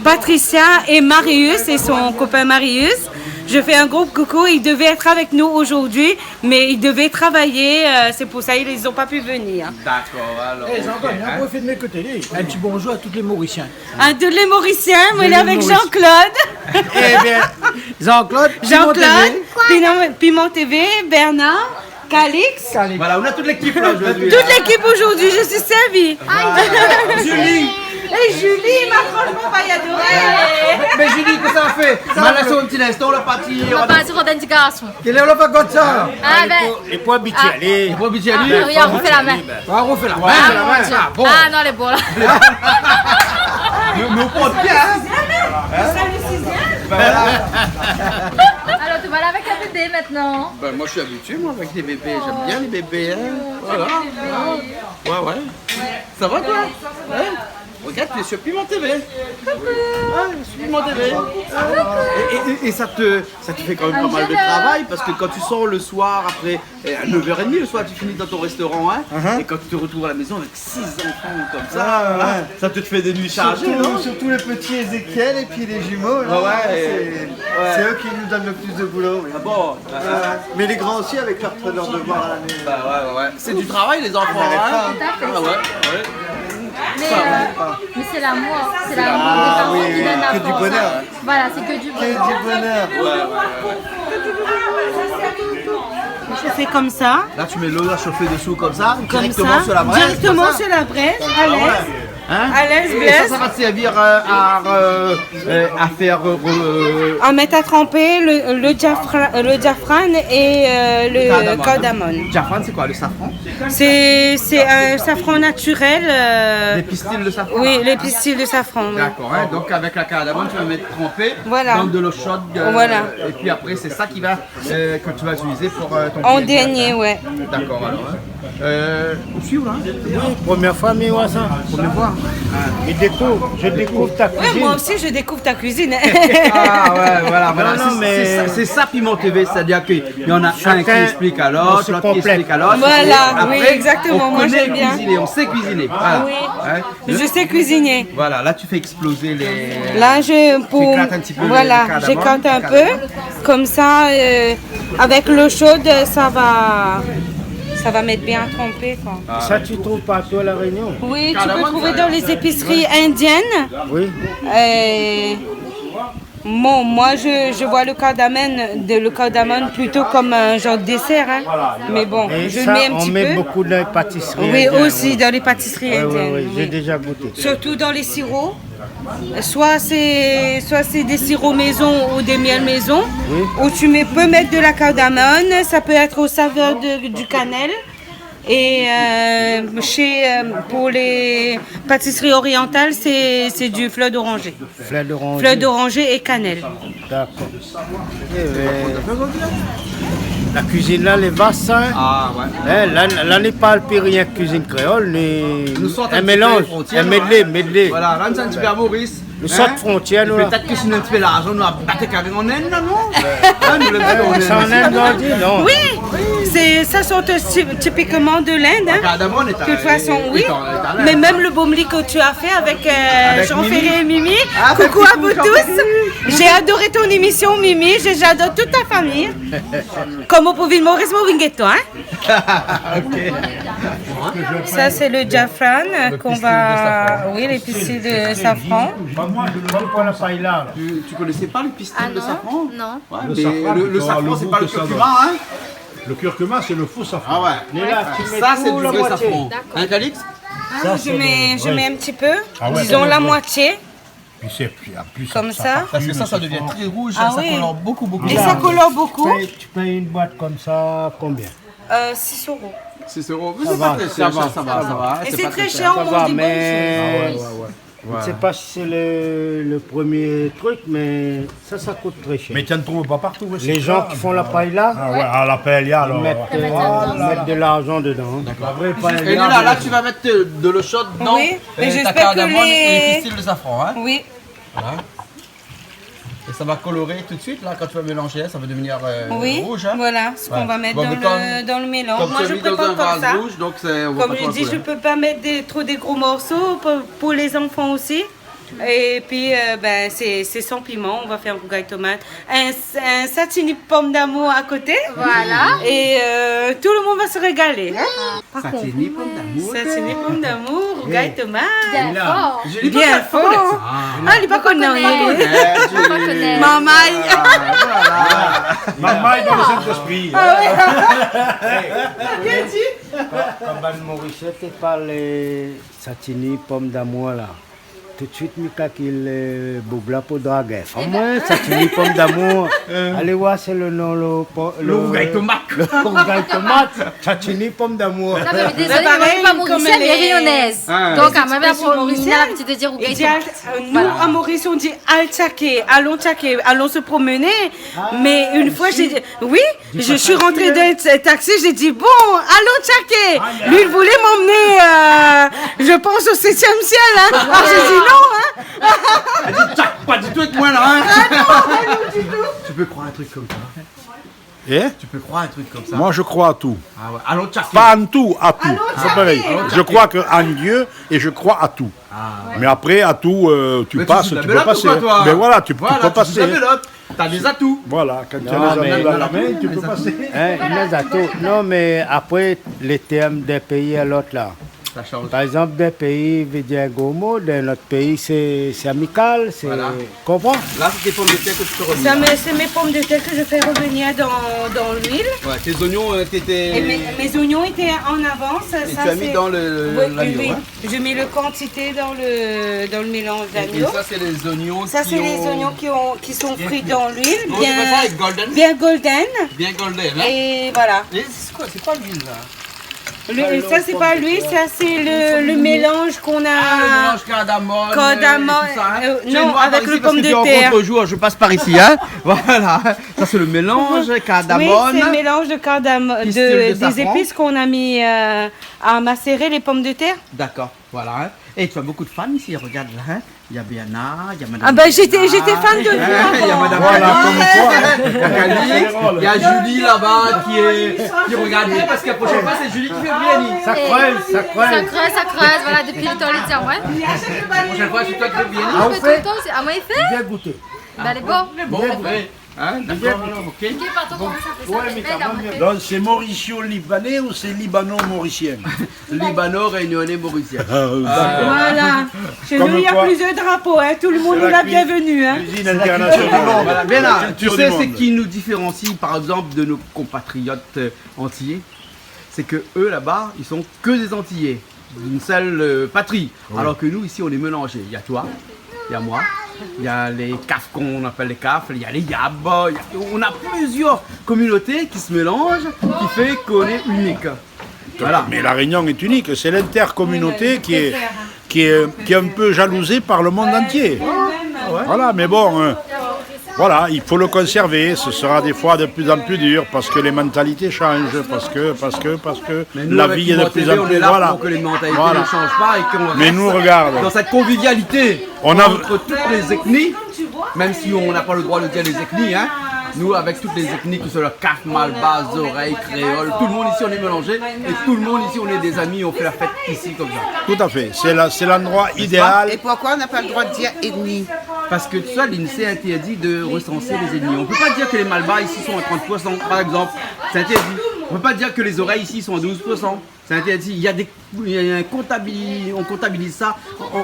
Speaker 5: Patricia et Marius et son copain Marius. Je fais un gros coucou, ils devaient être avec nous aujourd'hui, mais ils devaient travailler, c'est pour ça qu'ils n'ont pas pu venir.
Speaker 2: D'accord, alors.
Speaker 10: Eh, Jean-Claude, on profite de m'écouter. Un petit bonjour à tous les Mauriciens.
Speaker 5: Un de les Mauriciens, moi il est avec Jean-Claude.
Speaker 10: Eh bien, Jean-Claude,
Speaker 5: Piment TV, Bernard, Calix.
Speaker 2: Voilà, on a toute l'équipe là aujourd'hui.
Speaker 5: Toute l'équipe aujourd'hui, je suis servie.
Speaker 2: Julie.
Speaker 5: Et Julie m'a franchement pas y adorer.
Speaker 2: Mais Julie, qu'est-ce que ça fait? Ma laisse un petit instant, on l'a parti.
Speaker 3: On va pas dire d'indication.
Speaker 2: Quel est le pas comme ça?
Speaker 3: Ah ben.
Speaker 8: Et pour habituer, allez.
Speaker 2: Il faut habituer
Speaker 3: Ah,
Speaker 2: lui.
Speaker 3: regarde, on refait la main.
Speaker 2: On refait la main.
Speaker 3: Ah, mon Dieu.
Speaker 2: bon.
Speaker 3: Ah non, elle est bon là.
Speaker 2: Mais on porte bien, hein? Voilà.
Speaker 3: Alors, tu vas là avec un bébé maintenant.
Speaker 2: Ben, moi, je suis habitué, moi, avec les bébés. J'aime bien les bébés, hein? Voilà. Ouais. Ça va, toi? Hein? Regarde, tu es sur Piment TV. Ouais, sur Piment TV. Et ça te fait quand même pas mal de travail parce que quand tu sors le soir après à 9h30 le soir, tu finis dans ton restaurant, hein, et quand tu te retrouves à la maison avec 6 enfants comme ça, hein, ça te fait des nuits chargées, non?
Speaker 6: Surtout les petits Ézéchiel et puis les jumeaux. Là, c'est eux qui nous donnent le plus de boulot.
Speaker 2: Ah bon?
Speaker 6: Mais les grands aussi avec leur devoir à l'année.
Speaker 2: Bah ouais. C'est du travail les enfants, hein? Ah ouais.
Speaker 3: Mais c'est l'amour. C'est l'amour des parents qui donne la
Speaker 6: que
Speaker 3: force.
Speaker 6: du bonheur.
Speaker 3: Voilà, c'est que du bonheur.
Speaker 6: Que du bonheur.
Speaker 5: Je fais comme ça.
Speaker 2: Là, tu mets l'eau à chauffer dessous comme ça,
Speaker 5: Comme
Speaker 2: directement
Speaker 5: ça,
Speaker 2: sur la braise.
Speaker 5: directement sur la braise, à l'aise.
Speaker 2: Hein?
Speaker 5: À l'aise,
Speaker 2: Et
Speaker 5: Blaise.
Speaker 2: ça va te servir à faire...
Speaker 5: À mettre à tremper le diaphragme et le cardamone.
Speaker 2: Diaphragme, c'est quoi? Le safran?
Speaker 5: C'est un safran naturel.
Speaker 2: Les pistils de safran?
Speaker 5: Oui, les pistils de safran. Oui.
Speaker 2: D'accord, hein? Donc avec la cardamone, tu vas mettre trempé dans de l'eau chaude.
Speaker 5: Voilà.
Speaker 2: Et puis après, c'est ça qui va, que tu vas utiliser pour ton
Speaker 5: En
Speaker 2: poulet.
Speaker 5: dernier, ouais.
Speaker 2: D'accord, alors. On suit ou là?
Speaker 8: Oui, première fois, mais ouais, ça.
Speaker 2: Première fois.
Speaker 8: Je découvre ta
Speaker 5: Ouais,
Speaker 8: cuisine.
Speaker 5: moi aussi, je découvre ta cuisine.
Speaker 2: Ah ouais, voilà.
Speaker 8: Non, mais-
Speaker 2: C'est ça Piment TV, c'est-à-dire qu'il y en a un qui
Speaker 8: Chacun,
Speaker 2: explique à
Speaker 8: on
Speaker 2: l'autre,
Speaker 8: se
Speaker 2: l'autre qui
Speaker 8: complète.
Speaker 2: explique à l'autre.
Speaker 5: Voilà,
Speaker 2: Et après,
Speaker 5: oui, exactement,
Speaker 2: on
Speaker 5: moi,
Speaker 2: connaît
Speaker 5: j'aime bien.
Speaker 2: cuisiner, on sait cuisiner. Voilà.
Speaker 5: Oui.
Speaker 2: Hein?
Speaker 5: Je sais cuisiner.
Speaker 2: Voilà, là tu fais exploser les...
Speaker 5: Là,
Speaker 2: Tu éclates un petit peu
Speaker 5: voilà,
Speaker 2: le cardamome,
Speaker 5: j'écarte un
Speaker 2: le
Speaker 5: peu. Comme ça, avec l'eau chaude, ça va mettre bien trempé, quoi.
Speaker 8: Ça, tu trouves partout à La Réunion?
Speaker 5: Oui, tu peux
Speaker 2: Cardamome,
Speaker 5: trouver
Speaker 2: ça,
Speaker 5: dans les épiceries indiennes.
Speaker 8: Oui.
Speaker 5: Bon, moi, je vois le cardamone plutôt comme un genre de dessert. Hein. Mais bon,
Speaker 8: Et
Speaker 5: je
Speaker 8: ça,
Speaker 5: le mets un
Speaker 8: on
Speaker 5: petit
Speaker 8: met
Speaker 5: peu.
Speaker 8: beaucoup dans les pâtisseries.
Speaker 5: Oui,
Speaker 8: indiennes,
Speaker 5: aussi
Speaker 8: oui.
Speaker 5: dans les pâtisseries
Speaker 8: Oui,
Speaker 5: indiennes.
Speaker 8: oui, j'ai
Speaker 5: oui.
Speaker 8: déjà goûté.
Speaker 5: Surtout dans les sirops. Soit c'est des sirops maison ou des miels maison.
Speaker 8: Oui.
Speaker 5: Où tu peux mettre de la cardamone. Ça peut être au saveur du cannelle. Et pour les pâtisseries orientales, c'est du fleur d'oranger.
Speaker 8: Fleur d'oranger.
Speaker 5: Fleur d'oranger et cannelle.
Speaker 8: D'accord. La cuisine là, les vastes, hein.
Speaker 2: Ah ouais.
Speaker 8: Là n'est pas le rien cuisine créole, ni
Speaker 2: Nous sortons
Speaker 8: un
Speaker 2: petit
Speaker 8: mélange,
Speaker 2: peu les frontières,
Speaker 8: un medley.
Speaker 2: Voilà, là nous sommes un petit peu à Maurice.
Speaker 8: Nous sortons frontières, nous là.
Speaker 2: Peut-être que si nous avons un petit peu l'argent, nous avons battu carrément en Inde, non? Hein, nous l'avons
Speaker 8: Ça en Inde, on dit, non.
Speaker 5: Oui, ça sort typiquement de l'Inde. Hein.
Speaker 2: Cardamone est
Speaker 5: De toute façon, oui. Mais même le baumli que tu as fait avec Jean
Speaker 2: Mimi.
Speaker 5: Ferré et Mimi.
Speaker 2: Ah,
Speaker 5: Coucou
Speaker 2: ben,
Speaker 5: à vous
Speaker 2: Jean
Speaker 5: tous. J'ai adoré ton émission, Mimi. J'adore toute ta famille. Comme au Pouville Maurice Moringueto, hein. Ça, c'est le diaphragme qu'on va... Oui, les pistils de safran.
Speaker 8: Moi, je prends la paille là.
Speaker 2: Tu connaissais pas le pistil
Speaker 3: Ah
Speaker 2: de safran?
Speaker 3: non.
Speaker 2: Ouais,
Speaker 12: Le
Speaker 2: mais
Speaker 12: safran,
Speaker 2: le
Speaker 12: tu auras
Speaker 2: safran,
Speaker 12: le
Speaker 2: c'est
Speaker 12: goût
Speaker 2: pas le
Speaker 12: que ça
Speaker 2: curcuma,
Speaker 12: donne.
Speaker 2: hein?
Speaker 12: Le curcuma, c'est le faux safran.
Speaker 2: Ah ouais.
Speaker 8: Mais là, tu mets
Speaker 2: Ça, c'est
Speaker 8: tout
Speaker 2: du
Speaker 8: la
Speaker 2: vrai
Speaker 8: moitié.
Speaker 2: safran. Hein, Calix?
Speaker 5: Je mets un petit peu.
Speaker 12: Ah ouais,
Speaker 5: Disons
Speaker 12: c'est
Speaker 5: la
Speaker 12: bon.
Speaker 5: moitié.
Speaker 12: Puis c'est plus
Speaker 5: Comme ça.
Speaker 2: Parce que ça devient très rouge,
Speaker 5: Ah
Speaker 2: ça
Speaker 5: oui.
Speaker 2: colore beaucoup.
Speaker 5: Et ça colore beaucoup.
Speaker 8: Tu payes une boîte comme ça, combien?
Speaker 5: 6 euros.
Speaker 2: 6 euros.
Speaker 8: Ça
Speaker 2: C'est
Speaker 8: va,
Speaker 2: pas très
Speaker 8: ça
Speaker 2: cher,
Speaker 8: va,
Speaker 2: ça va.
Speaker 5: Et
Speaker 2: C'est
Speaker 5: c'est
Speaker 2: pas
Speaker 5: très
Speaker 2: cher.
Speaker 5: cher,
Speaker 8: Ça
Speaker 5: on
Speaker 8: va,
Speaker 5: mange des bonnes
Speaker 8: mais
Speaker 5: choses.
Speaker 8: je ne sais pas si c'est le premier truc, mais ça coûte très cher.
Speaker 12: Mais tu ne trouves pas partout. ouais,
Speaker 8: Les
Speaker 12: c'est
Speaker 8: gens
Speaker 12: ça.
Speaker 8: qui font la paille là,
Speaker 12: Ah ouais, à la paella, alors.
Speaker 8: ils mettent de l'argent dedans.
Speaker 12: La vraie paella.
Speaker 2: Et là, tu vas mettre de l'eau chaude dedans.
Speaker 5: Oui, mais
Speaker 2: ta
Speaker 5: j'espère que
Speaker 2: cardamone et les
Speaker 5: les...
Speaker 2: pistils de safran. Hein.
Speaker 5: Oui.
Speaker 2: Voilà. Et ça va colorer tout de suite, là, quand tu vas mélanger, ça va devenir
Speaker 5: Oui,
Speaker 2: rouge. Hein.
Speaker 5: voilà ce qu'on
Speaker 2: Ouais.
Speaker 5: va mettre
Speaker 2: Bon,
Speaker 5: dans,
Speaker 2: mais
Speaker 5: dans le mélange.
Speaker 2: Comme
Speaker 5: Moi,
Speaker 2: tu as
Speaker 5: je
Speaker 2: mis dans
Speaker 5: prépare
Speaker 2: un
Speaker 5: comme
Speaker 2: vase
Speaker 5: ça.
Speaker 2: rouge, donc c'est... on va
Speaker 5: Comme
Speaker 2: pas
Speaker 5: je
Speaker 2: trop
Speaker 5: dis, je
Speaker 2: problème.
Speaker 5: peux pas mettre trop des gros morceaux pour les enfants aussi. Et puis, c'est sans piment. On va faire un rougail tomate. Un satini pomme d'amour à côté.
Speaker 3: Voilà.
Speaker 5: Et tout le monde va se régaler. Hein.
Speaker 2: Satini, pomme d'amour.
Speaker 5: Satini pomme d'amour, rougail tomate.
Speaker 3: Bien fort.
Speaker 2: Je l'ai
Speaker 5: Bien
Speaker 2: pas fait.
Speaker 5: fort. Ah, il est pas connu.
Speaker 3: Pas connaître.
Speaker 5: Maman.
Speaker 12: Maman est dans le Saint-Esprit.
Speaker 8: Quand Ban Morissette parle satini, pomme d'amour là, tout de suite, Mika qu'il bougla pour draguer. Au moins, satini, pomme d'amour. Allez voir, c'est le nom, le
Speaker 2: rougail tomate.
Speaker 8: Le rougail tomate, satini, pomme d'amour.
Speaker 3: Non, mais désolé,
Speaker 5: C'est
Speaker 3: mais moi,
Speaker 5: pareil,
Speaker 3: je suis pas mauricienne,
Speaker 5: comme
Speaker 3: mais
Speaker 5: les-
Speaker 3: rayonnaise.
Speaker 2: Ah,
Speaker 3: Donc, à ma mère,
Speaker 5: expressions
Speaker 3: on a
Speaker 5: mauriciennes.
Speaker 3: l'habitude de dire
Speaker 5: Et
Speaker 3: rougail
Speaker 5: dit,
Speaker 3: tomate.
Speaker 5: nous, à Maurice, on dit allons tchaké, allons se promener. Mais une fois, j'ai dit, oui, je suis rentrée d'un taxi, j'ai dit, bon, allons tchaké. Lui, il voulait m'emmener, je pense, au 7e ciel. Hein. Alors, j'ai dit non. Hein.
Speaker 2: Elle dit, tchac, pas du tout avec moi, là. Hein. Tu peux croire un truc comme ça.
Speaker 12: Eh?
Speaker 2: Tu peux croire un truc comme ça.
Speaker 12: Moi, je crois à tout.
Speaker 2: Ah ouais. Allons, tchac.
Speaker 12: Pas en tout, à tout.
Speaker 5: Allons,
Speaker 12: C'est pareil.
Speaker 5: tchaké.
Speaker 12: Je crois en Dieu et je crois à tout. Mais après, à tout, tu
Speaker 2: Mais
Speaker 12: passes,
Speaker 2: joues de la
Speaker 12: tu peux
Speaker 2: belote
Speaker 12: passer.
Speaker 2: ou quoi, toi?
Speaker 12: Mais voilà, tu peux
Speaker 2: Voilà, tu joues de
Speaker 12: passer.
Speaker 2: la belote. T'as des atouts.
Speaker 12: Voilà, quand tu as
Speaker 8: Non,
Speaker 12: les
Speaker 8: mais-
Speaker 12: amis dans la main, tu peux passer.
Speaker 8: Hein, il y a tout. Non, mais après, les termes d'un pays à l'autre là,
Speaker 2: Ça change.
Speaker 8: Par exemple, d'un pays veut dire gourmand, d'un autre pays c'est amical, c'est...
Speaker 2: Voilà.
Speaker 8: Comprends?
Speaker 2: Là, c'est tes pommes de terre que tu te remets.
Speaker 5: C'est mes pommes de terre que je fais revenir dans l'huile.
Speaker 2: Ouais, tes oignons, t'étais...
Speaker 5: Et mes oignons étaient en avance.
Speaker 2: Et tu as mis dans l'agneau,
Speaker 5: oui.
Speaker 2: hein?
Speaker 5: Je mets le quantité dans le mélange d'agneau.
Speaker 2: Et ça, c'est les oignons
Speaker 5: Ça, c'est les oignons qui sont frits dans l'huile,
Speaker 2: Comment tu fais ça avec golden?
Speaker 5: bien golden.
Speaker 2: Bien golden, hein?
Speaker 5: Et voilà.
Speaker 2: Et c'est quoi l'huile, là?
Speaker 5: Ça, c'est pas l'huile, ça, c'est le mélange qu'on a.
Speaker 2: Le mélange cardamome.
Speaker 5: Cardamome,
Speaker 2: tout ça, hein?
Speaker 5: non, avec le pomme de
Speaker 2: terre.
Speaker 5: terre.
Speaker 2: L'autre jour, je passe par ici, hein? Voilà. Ça, c'est le mélange cardamome.
Speaker 5: Oui, c'est le mélange de cardamome,
Speaker 2: Pistule de
Speaker 5: des
Speaker 2: safran.
Speaker 5: épices qu'on a mis à macérer les pommes de terre.
Speaker 2: D'accord, voilà. Hein? Et tu as beaucoup de fans ici, regarde là. Hein? Il y a Biana, il y a Madame.
Speaker 5: Ah ben j'étais fan de vous.
Speaker 2: Il y a Madame il y a Kali, il y a Julie là-bas qui regarde bien parce que la prochaine fois c'est Julie qui fait Briani.
Speaker 8: Ça creuse, ça creuse.
Speaker 3: Ça creuse, voilà, depuis le temps, les tiens, ouais.
Speaker 2: La prochaine fois c'est toi qui fais Briani.
Speaker 3: Ah, on fait tout le temps aussi. Ah, moi, il fait?
Speaker 8: Viens goûter.
Speaker 3: Bah, elle est bon.
Speaker 2: Bon, ouais. Hein, d'accord, ok.
Speaker 3: Ok, pardon, comment ça fait ça?
Speaker 8: Ouais, mais
Speaker 3: Elle
Speaker 8: t'as
Speaker 3: a
Speaker 8: même
Speaker 3: fait.
Speaker 12: Donc c'est Mauricio-Libanais ou c'est Libano-Mauricien?
Speaker 2: Libano, réunionnais, mauricien.
Speaker 5: Voilà. Chez
Speaker 12: Comme
Speaker 5: nous, il y a
Speaker 12: quoi.
Speaker 5: plusieurs drapeaux, hein. Tout le monde
Speaker 12: C'est
Speaker 5: est
Speaker 12: la
Speaker 5: la bienvenue. Hein.
Speaker 12: Cuisine internationale.
Speaker 2: Voilà, bien là, tu
Speaker 12: Culture
Speaker 2: sais
Speaker 12: du
Speaker 2: ce
Speaker 12: monde.
Speaker 2: qui nous différencie par exemple de nos compatriotes antillais, c'est que eux là-bas, ils sont que des Antillais, d'une seule patrie, alors que nous ici on est mélangés. Il y a toi, il y a moi, il y a les CAF qu'on appelle les CAF, il y a les Yab, on a plusieurs communautés qui se mélangent, qui fait qu'on est unique. Voilà.
Speaker 12: Mais la Réunion est unique, c'est l'intercommunauté qui est un peu jalousée par le monde entier. Voilà, mais bon, voilà, il faut le conserver. Ce sera des fois de plus en plus dur parce que les mentalités changent, parce que
Speaker 2: Mais nous,
Speaker 12: la
Speaker 2: avec
Speaker 12: vie est de
Speaker 2: Humour
Speaker 12: plus
Speaker 2: TV,
Speaker 12: en
Speaker 2: on
Speaker 12: plus.
Speaker 2: est là
Speaker 12: Voilà.
Speaker 2: pour que les mentalités
Speaker 12: Voilà.
Speaker 2: ne changent pas et qu'on
Speaker 12: Mais
Speaker 2: reste
Speaker 12: nous, regarde.
Speaker 2: dans cette convivialité
Speaker 12: On a-
Speaker 2: entre toutes les ethnies, même si on n'a pas le droit de dire les ethnies, hein. Nous, avec toutes les ethnies, que ce soit le CAF, Malbas, Oreilles, Créole, tout le monde ici on est mélangé et tout le monde ici on est des amis, on fait la fête ici comme ça.
Speaker 12: Tout à fait, c'est l'endroit idéal.
Speaker 13: Et pourquoi on n'a pas le droit de dire ethnie?
Speaker 2: Parce que tout ça, l'INSEE interdit de recenser les ethnies. On ne peut pas dire que les Malbas ici sont à 30%, par exemple. C'est interdit. On ne peut pas dire que les oreilles ici sont à 12%. C'est interdit. On comptabilise ça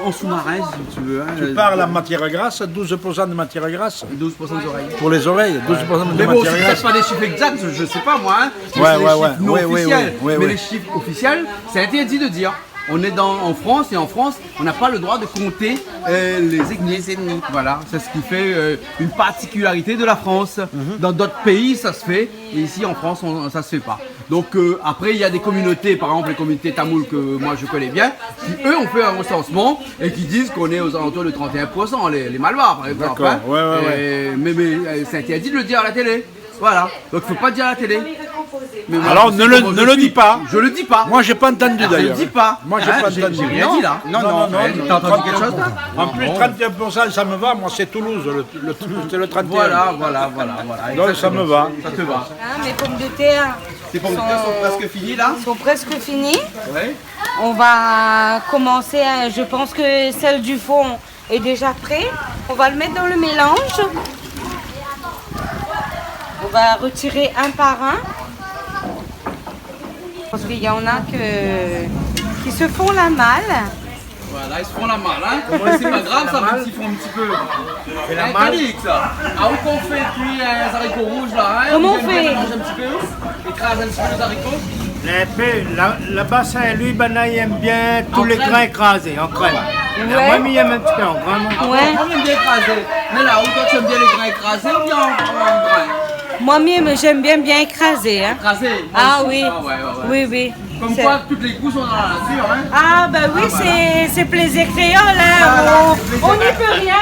Speaker 2: en sous-marin, si tu veux. Hein.
Speaker 12: Tu parles en matière grasse, 12% de matière grasse.
Speaker 2: 12% d'oreilles.
Speaker 12: Pour les oreilles, 12% de
Speaker 2: Mais bon,
Speaker 12: matière
Speaker 2: c'est
Speaker 12: grasse.
Speaker 2: peut-être pas des chiffres exacts, je sais pas moi. Hein.
Speaker 12: Ouais,
Speaker 2: C'est des
Speaker 12: ouais,
Speaker 2: chiffres
Speaker 12: ouais.
Speaker 2: non
Speaker 12: Ouais, ouais,
Speaker 2: officiels.
Speaker 12: ouais,
Speaker 2: Mais
Speaker 12: ouais.
Speaker 2: les chiffres officiels, c'est interdit de dire. On est en France et en France, on n'a pas le droit de compter les ethnies. Voilà, c'est ce qui fait une particularité de la France. Dans d'autres pays, ça se fait, et ici en France, ça se fait pas. Donc après, il y a des communautés, par exemple les communautés tamoules que moi je connais bien, qui eux ont fait un recensement et qui disent qu'on est aux alentours de 31%, les Malbas par exemple.
Speaker 12: D'accord,
Speaker 2: hein.
Speaker 12: ouais.
Speaker 2: Mais c'est interdit de le dire à la télé. Voilà, donc il faut pas dire à la télé. Mais moi,
Speaker 12: Alors
Speaker 2: je
Speaker 12: ne
Speaker 2: sais
Speaker 12: le,
Speaker 2: comment
Speaker 12: ne
Speaker 2: je
Speaker 12: le
Speaker 2: suis.
Speaker 12: dis pas.
Speaker 2: Je le dis pas.
Speaker 12: Moi j'ai pas entendu
Speaker 2: Je le
Speaker 12: d'ailleurs.
Speaker 2: dis pas.
Speaker 12: Moi j'ai
Speaker 2: Hein,
Speaker 12: pas entendu.
Speaker 2: j'ai rien dit là.
Speaker 12: Non.
Speaker 2: T'as entendu quelque chose là?
Speaker 12: En plus 31% ça me va, moi c'est Toulouse, c'est le 31.
Speaker 2: Voilà.
Speaker 12: Donc ça me va.
Speaker 2: Ça te va.
Speaker 5: Hein, mes pommes de terre
Speaker 2: Tes pommes de terre sont presque finies là?
Speaker 5: sont presque finies.
Speaker 2: Ouais.
Speaker 5: On va commencer, je pense que celle du fond est déjà prête. On va le mettre dans le mélange. On va retirer un par un. Parce qu'il y en a qui se font la malle.
Speaker 2: Voilà, ils se font la malle, hein. C'est pas grave, ça même s'ils font un petit peu. C'est la malle. Ça. Ah, où qu'on fait cuire les haricots rouges là, hein?
Speaker 5: Comment on
Speaker 2: Ils aiment
Speaker 5: fait?
Speaker 2: bien mélanger un petit peu, écraser un petit peu les haricots.
Speaker 8: Là-bas, lui, il aime bien tous les grains écrasés en crème.
Speaker 5: Ouais.
Speaker 8: Moi, il aime un petit peu en grains.
Speaker 5: Ouais.
Speaker 2: Moi, j'aime bien écraser. Mais là, où toi, tu aimes bien les grains écrasés ou bien en grains?
Speaker 5: Moi-même, j'aime bien écraser. Hein.
Speaker 2: Écrasés?
Speaker 5: Ah oui.
Speaker 2: Ouais.
Speaker 5: Oui.
Speaker 2: Comme
Speaker 5: C'est-
Speaker 2: quoi, toutes les goûts sont dans la nature, hein.
Speaker 5: Ah bah oui, c'est plaisir créole, hein. On n'y peut rien,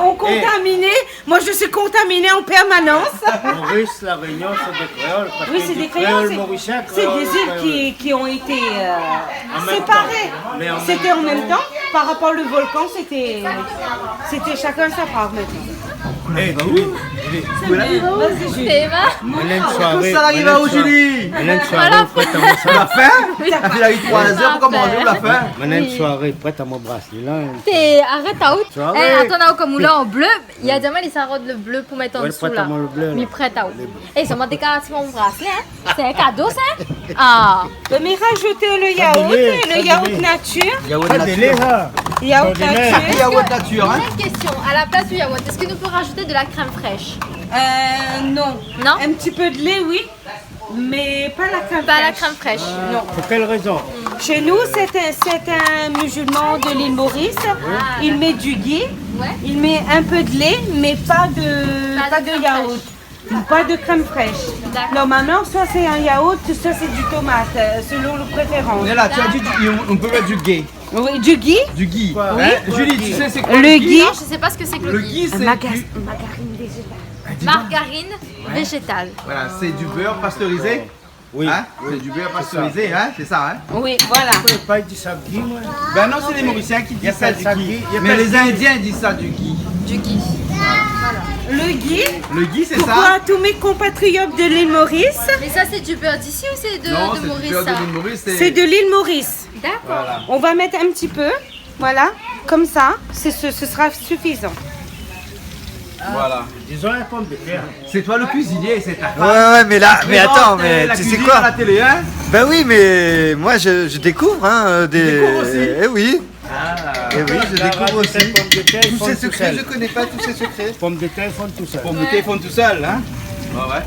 Speaker 5: on contaminait. Moi je suis contaminée en permanence.
Speaker 8: Maurice, la Réunion, c'est des créoles. Parce
Speaker 5: Oui,
Speaker 8: que
Speaker 5: c'est
Speaker 8: du
Speaker 5: des créoles,
Speaker 8: créole
Speaker 5: c'est
Speaker 8: mauricien,
Speaker 5: c'est
Speaker 8: créole,
Speaker 5: des
Speaker 8: créole.
Speaker 5: îles qui ont été
Speaker 8: même
Speaker 5: séparées.
Speaker 8: temps. Mais en
Speaker 5: C'était en même temps, par rapport au volcan, c'était chacun sa part maintenant.
Speaker 8: Eh,
Speaker 5: Vas-y, Julie.
Speaker 3: T'es va?
Speaker 8: Hélène Soirée.
Speaker 2: Ça arrive à où, Julie?
Speaker 8: Hélène Soirée, prête à mon
Speaker 2: Tu l'as fait? Il arrive 3h pour manger, on l'a fait.
Speaker 8: Hélène Soirée, prête à mon bracelet. Là,
Speaker 3: Arrête à out.
Speaker 8: Tu vois,
Speaker 3: Eh,
Speaker 8: ouais.
Speaker 3: attends, là, comme là en bleu, il y a jamais les sarrots de bleu pour mettre en
Speaker 8: Ouais,
Speaker 3: dessous
Speaker 8: prête
Speaker 3: là.
Speaker 8: à moi le bleu, là.
Speaker 3: Mais prête à out. Eh, ça m'a déclaré mon bracelet, hein. C'est un cadeau, ça. Ah.
Speaker 5: Mais rajoutez le
Speaker 8: Pas de lait,
Speaker 5: yaourt, le yaourt nature.
Speaker 2: Yaourt
Speaker 8: Pas de lait, ça.
Speaker 5: Yaourt
Speaker 8: Pas de lait.
Speaker 5: nature.
Speaker 2: Yaourt nature, hein.
Speaker 3: Une question, à la place du yaourt, est-ce que nous pouvons rajouter de la crème fraîche?
Speaker 5: Non.
Speaker 3: Non?
Speaker 5: Un petit peu de lait, oui. Mais pas la crème
Speaker 3: Pas
Speaker 5: fraîche.
Speaker 3: la crème fraîche.
Speaker 5: Non.
Speaker 8: Pour quelle raison?
Speaker 5: Chez nous, c'est un musulman de l'île Maurice. Il met du ghee, il met un peu de lait, mais pas de yaourt. Pas de crème fraîche. Normalement, soit c'est un yaourt, soit c'est du tomate, selon le préférence.
Speaker 2: Mais là, tu as dit, on peut mettre du ghee.
Speaker 5: Oui, du ghee.
Speaker 2: Du ghee.
Speaker 5: Oui.
Speaker 2: Hein, Julie, tu sais c'est quoi
Speaker 5: Le ghee.
Speaker 3: Non, je sais pas ce que c'est que
Speaker 2: Le ghee, c'est
Speaker 5: Margarine végétale.
Speaker 3: Margarine végétale.
Speaker 2: Voilà, c'est du beurre pasteurisé.
Speaker 8: Oui.
Speaker 2: Hein, c'est du beurre pasteurisé, hein, c'est ça, hein.
Speaker 5: Oui, voilà.
Speaker 8: Je ne peux pas dire ça ghee, moi.
Speaker 2: Ben non, c'est les Mauriciens qui disent ça du ghee. Mais les Indiens disent ça du ghee.
Speaker 3: Du ghee.
Speaker 5: Le ghee.
Speaker 2: Le ghee, c'est
Speaker 5: Pourquoi
Speaker 2: ça.
Speaker 5: tous mes compatriotes de l'île Maurice?
Speaker 3: Mais ça, c'est du beurre d'ici ou c'est de,
Speaker 2: Non,
Speaker 3: de
Speaker 2: c'est du
Speaker 3: Maurice
Speaker 2: beurre de
Speaker 3: ça
Speaker 2: l'île Maurice.
Speaker 5: C'est de l'île Maurice.
Speaker 3: D'accord.
Speaker 2: Voilà.
Speaker 5: On va mettre un petit peu, voilà, comme ça, ce sera suffisant.
Speaker 2: Voilà.
Speaker 8: Disons un pomme de terre.
Speaker 2: C'est toi le cuisinier, c'est ta femme.
Speaker 6: Ouais, mais là, mais attends, mais
Speaker 2: la
Speaker 6: tu sais
Speaker 2: cuisine
Speaker 6: quoi?
Speaker 2: à la télé, hein.
Speaker 6: Ben oui, mais moi je découvre, hein, des.
Speaker 2: découvres aussi?
Speaker 6: Eh oui.
Speaker 2: Ah.
Speaker 6: Eh oui, je
Speaker 8: La
Speaker 6: découvre
Speaker 8: racine
Speaker 6: aussi.
Speaker 8: pomme de terre, ils
Speaker 6: Tous
Speaker 8: font
Speaker 6: ces
Speaker 8: tout
Speaker 6: secrets,
Speaker 8: seul.
Speaker 6: je connais pas tous ces secrets.
Speaker 8: Pommes de terre, ils font tout seul.
Speaker 2: Pour me téléphone tout seul, hein. Ouais.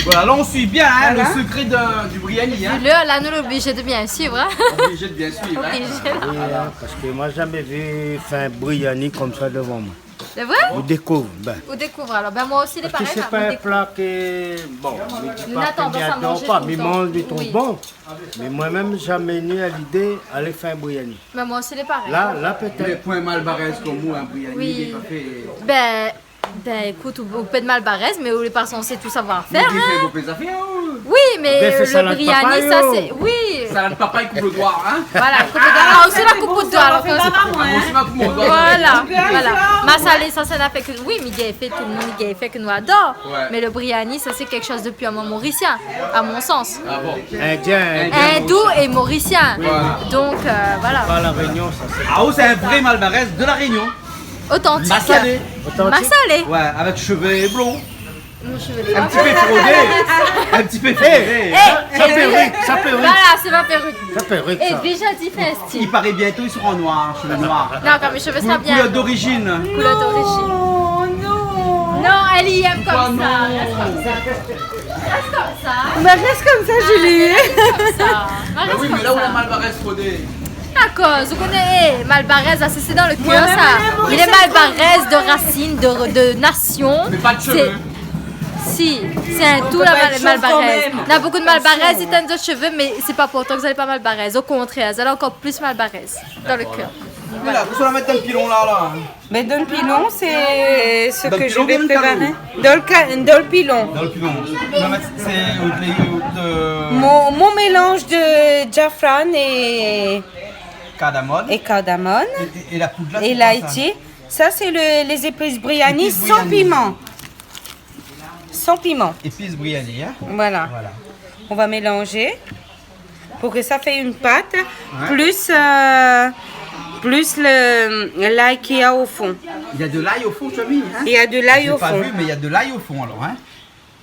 Speaker 2: Voilà, là on suit bien hein,
Speaker 5: Voilà.
Speaker 2: le secret du Briani. Hein.
Speaker 3: Là, nous l'obligé de bien suivre. Hein.
Speaker 2: On est obligé de bien suivre. Hein.
Speaker 3: Obligé.
Speaker 8: Oui, hein, parce que moi, jamais vu faire un Briani comme ça devant moi.
Speaker 3: C'est vrai?
Speaker 8: Je découvre. Ben.
Speaker 3: Ou découvre alors. Ben moi aussi, les
Speaker 8: Parce que
Speaker 3: pareils.
Speaker 8: c'est pas un plat que. Bon, je dis
Speaker 3: Nous
Speaker 8: pas
Speaker 3: n'attendons
Speaker 8: que
Speaker 3: pas à
Speaker 8: j'adore
Speaker 3: manger
Speaker 8: pas,
Speaker 3: tout
Speaker 8: mais
Speaker 3: le temps.
Speaker 8: mange du ton
Speaker 3: Oui.
Speaker 8: bon. Mais moi-même, jamais né à l'idée d'aller faire un Briani.
Speaker 3: Ben moi aussi, les pareils.
Speaker 8: Là
Speaker 2: Les
Speaker 8: peut-être.
Speaker 2: points malbarès comme moi, un Briani,
Speaker 3: Oui.
Speaker 2: il est pas fait.
Speaker 3: Ben écoute, ou peut de malbarès, mais où les personnes sait tout savoir
Speaker 2: Mais
Speaker 3: faire.
Speaker 2: il fait
Speaker 3: Hein.
Speaker 2: vos pets affaires.
Speaker 3: Oui, mais
Speaker 8: Ben, fait
Speaker 3: le
Speaker 8: salade
Speaker 3: biryani,
Speaker 8: papaye,
Speaker 3: ça
Speaker 8: oh.
Speaker 3: c'est. Oui.
Speaker 2: Salade papa, il coupe le doigt. Hein.
Speaker 3: Voilà, coupe de doigt. Ah, aussi la coupe de doigt. Alors,
Speaker 2: Moi aussi, ma coupe mon doigt.
Speaker 3: voilà, voilà. Ma salée, ça n'a fait que. Oui, mais il a fait tout le monde, il a fait que nous adore.
Speaker 2: Ouais.
Speaker 3: Mais le biryani, ça c'est quelque chose de purement mauricien, à mon sens.
Speaker 2: Ah bon.
Speaker 8: Indien,
Speaker 3: Hindou et mauricien.
Speaker 2: Voilà.
Speaker 3: Donc voilà.
Speaker 8: pas la Réunion, ça c'est.
Speaker 2: Ah, oh, c'est un vrai malbarès de la Réunion.
Speaker 3: Authentique.
Speaker 2: Massalé.
Speaker 3: Massalé.
Speaker 2: Ouais, avec cheveux blonds.
Speaker 3: Mon cheveu
Speaker 2: Un petit peu fraudé. Un petit peu fraudé.
Speaker 8: Ça perruque, ça perruque.
Speaker 3: Voilà, c'est ma perruque.
Speaker 8: Ça perruque,
Speaker 3: Et
Speaker 8: ça.
Speaker 3: déjà différent style.
Speaker 2: Il paraît bientôt, ils seront noirs, cheveux noirs.
Speaker 3: Non, quand mes cheveux seront bien.
Speaker 2: Couleur d'origine.
Speaker 3: Couleur d'origine.
Speaker 5: Oh non.
Speaker 3: Non, elle y aime
Speaker 2: Pourquoi
Speaker 3: comme ça.
Speaker 2: non?
Speaker 3: Reste comme ça. Reste comme ça.
Speaker 5: Bah reste comme ça, Julie.
Speaker 3: Comme ça.
Speaker 2: Bah
Speaker 3: Reste
Speaker 2: oui, mais
Speaker 3: comme
Speaker 2: là où
Speaker 3: ça.
Speaker 2: la malbarès fraudée.
Speaker 3: À cause, vous connaissez, Malbarès, ça c'est dans le cœur
Speaker 5: même,
Speaker 3: ça.
Speaker 5: madame,
Speaker 3: Il est Malbarès de racines, de nation.
Speaker 2: Mais pas de cheveux.
Speaker 3: Si, c'est un tout
Speaker 5: peut
Speaker 3: la
Speaker 5: pas être chauve quand
Speaker 3: Malbarès.
Speaker 5: même.
Speaker 3: On a beaucoup de Malbarès, ils ont d'autres cheveux, mais c'est pas pour autant que vous n'allez pas Malbarès. Au contraire, vous allez encore plus Malbarès dans le cœur.
Speaker 2: Mais là, vous allez mettre un pilon là.
Speaker 5: Mais dans le pilon, c'est ce
Speaker 2: Dans le
Speaker 5: que je
Speaker 2: pilon,
Speaker 5: vais
Speaker 2: dans le
Speaker 5: préparer. Dans le pilon.
Speaker 2: Dans le pilon. On va mettre, c'est de
Speaker 5: Mon mélange de jaffran et cardamone
Speaker 2: et la poudre là.
Speaker 5: et
Speaker 2: c'est quoi,
Speaker 5: laïti. Ça, c'est les épices biryani
Speaker 2: Épices
Speaker 5: sans
Speaker 2: biryani.
Speaker 5: piment. Sans piment.
Speaker 2: ça épices Briani, hein.
Speaker 5: Voilà. On va mélanger pour que ça fait une pâte, plus l'ail qu'il y a au fond.
Speaker 2: Il y a de l'ail au fond, tu as mis, hein.
Speaker 5: Il y a de l'ail
Speaker 2: J'ai
Speaker 5: au
Speaker 2: pas
Speaker 5: fond.
Speaker 2: vu, mais il y a de l'ail au fond alors, hein.